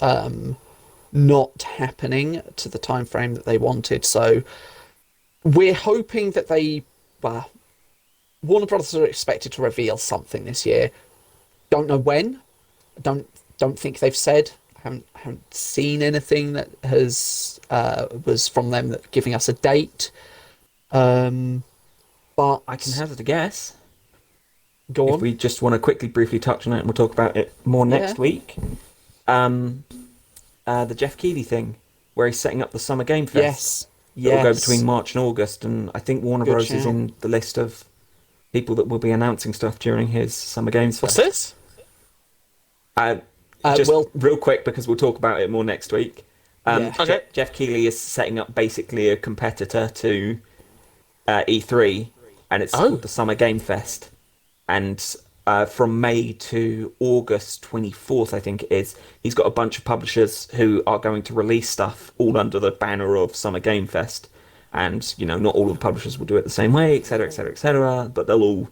not happening to the time frame that they wanted. So we're hoping that Warner Brothers are expected to reveal something this year. Don't know when. Don't think they've said. Haven't seen anything that has was from them that giving us a date. But I can hazard a guess. Go on. If we just want to quickly, briefly touch on it, and we'll talk about it more next week. The Jeff Keighley thing, where he's setting up the Summer Game Fest. Yes. It'll go between March and August, and I think Warner Bros. Is shout. in the list of people that will be announcing stuff during his Summer Games What's Fest. this? Just real quick, because we'll talk about it more next week. Okay. Jeff Keighley is setting up basically a competitor to E3, and it's called the Summer Game Fest. And from May to August 24th, I think it is, he's got a bunch of publishers who are going to release stuff all under the banner of Summer Game Fest. And, not all of the publishers will do it the same way, etc., etc., etc., but they'll all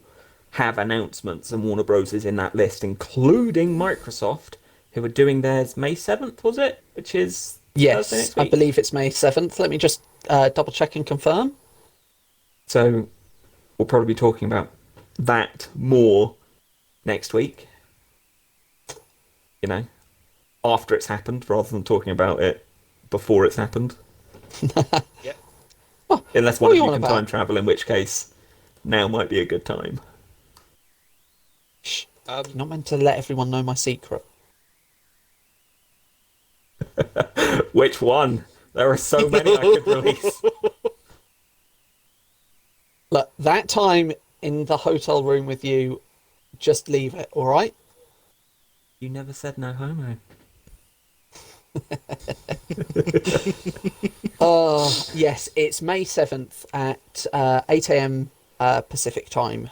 have announcements, and Warner Bros. Is in that list, including Microsoft, who are doing theirs May 7th, was it? Which is Thursday Yes, next I week. believe it's May 7th. Let me just double check and confirm. So we'll probably be talking about that more next week. After it's happened, rather than talking about it before it's happened. Yeah. Unless what one are of you you on can about? time travel, in which case now might be a good time. Shh. You're not meant to let everyone know my secret. Which one? There are so many I could release. Look, that time in the hotel room with you, just leave it, all right? You never said no homo. Yes, it's May 7th at 8 a.m. Pacific time.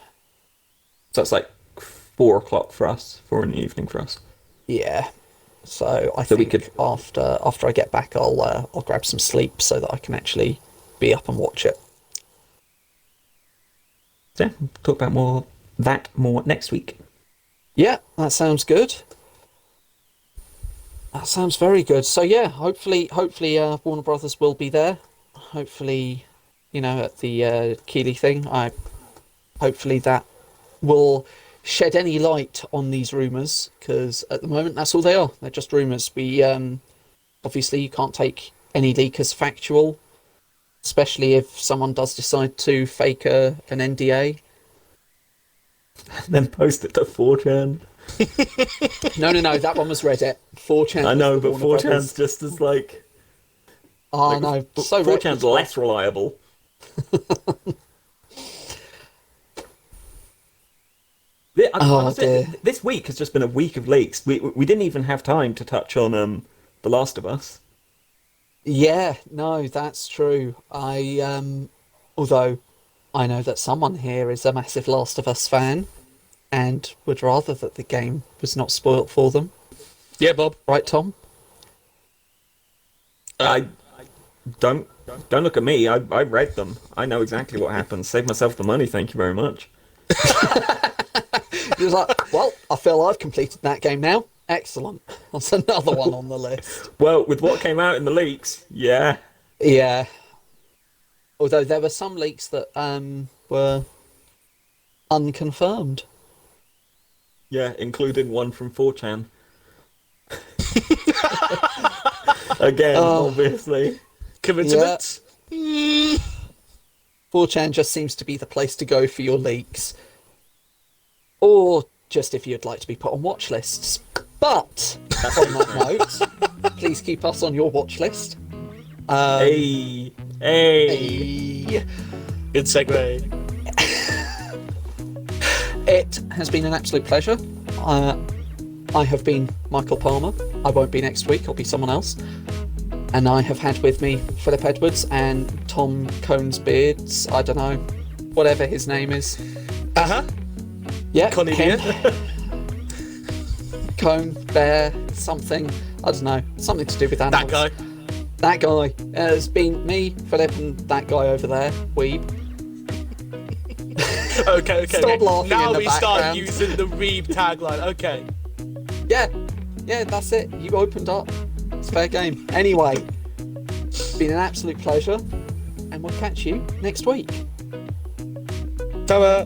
So it's like 4 o'clock for us, 4 in the evening for us. Yeah. So I So we think after I get back, I'll grab some sleep so that I can actually be up and watch it. So we'll talk about more next week. Yeah, that sounds good. That sounds very good. So yeah, hopefully, Warner Brothers will be there. Hopefully, at the Keighley thing. Hopefully that will shed any light on these rumours, because at the moment that's all they are. They're just rumours. We obviously you can't take any leak as factual, especially if someone does decide to fake an NDA. Then post it to 4chan. No, that one was Reddit. 4chan. I know, was the but Warner 4chan's Brothers. just as like... I know. So 4chan's reputable. less reliable. Dear. This week has just been a week of leaks. We didn't even have time to touch on The Last of Us. Yeah, no, that's true. Although I know that someone here is a massive Last of Us fan and would rather that the game was not spoilt for them. Yeah, Bob. Right, Tom? I don't look at me. I read them. I know exactly what happens. Save myself the money, thank you very much. He was like, well, I feel I've completed that game now. Excellent. That's another one on the list. Well, with what came out in the leaks, yeah. Yeah. Although there were some leaks that were unconfirmed. Yeah, including one from 4chan. Again, obviously. Coincidence? 4chan just seems to be the place to go for your leaks. Or just if you'd like to be put on watch lists. But, on that note, please keep us on your watch list. Hey. Good segue. It has been an absolute pleasure. I have been Michael Palmer. I won't be next week. I'll be someone else. And I have had with me Phillip Edwards and Tom Conesbeards. I don't know, whatever his name is. Yeah, Cornelia. Cone, bear, something. I don't know. Something to do with animals. That guy. That guy. It's been me, Phillip, and that guy over there, Weeb. Okay. Stop laughing now in the we start background. using the Reeb tagline. Okay. Yeah, that's it. You opened up. It's fair game. Anyway, it's been an absolute pleasure, and we'll catch you next week. Ta-da.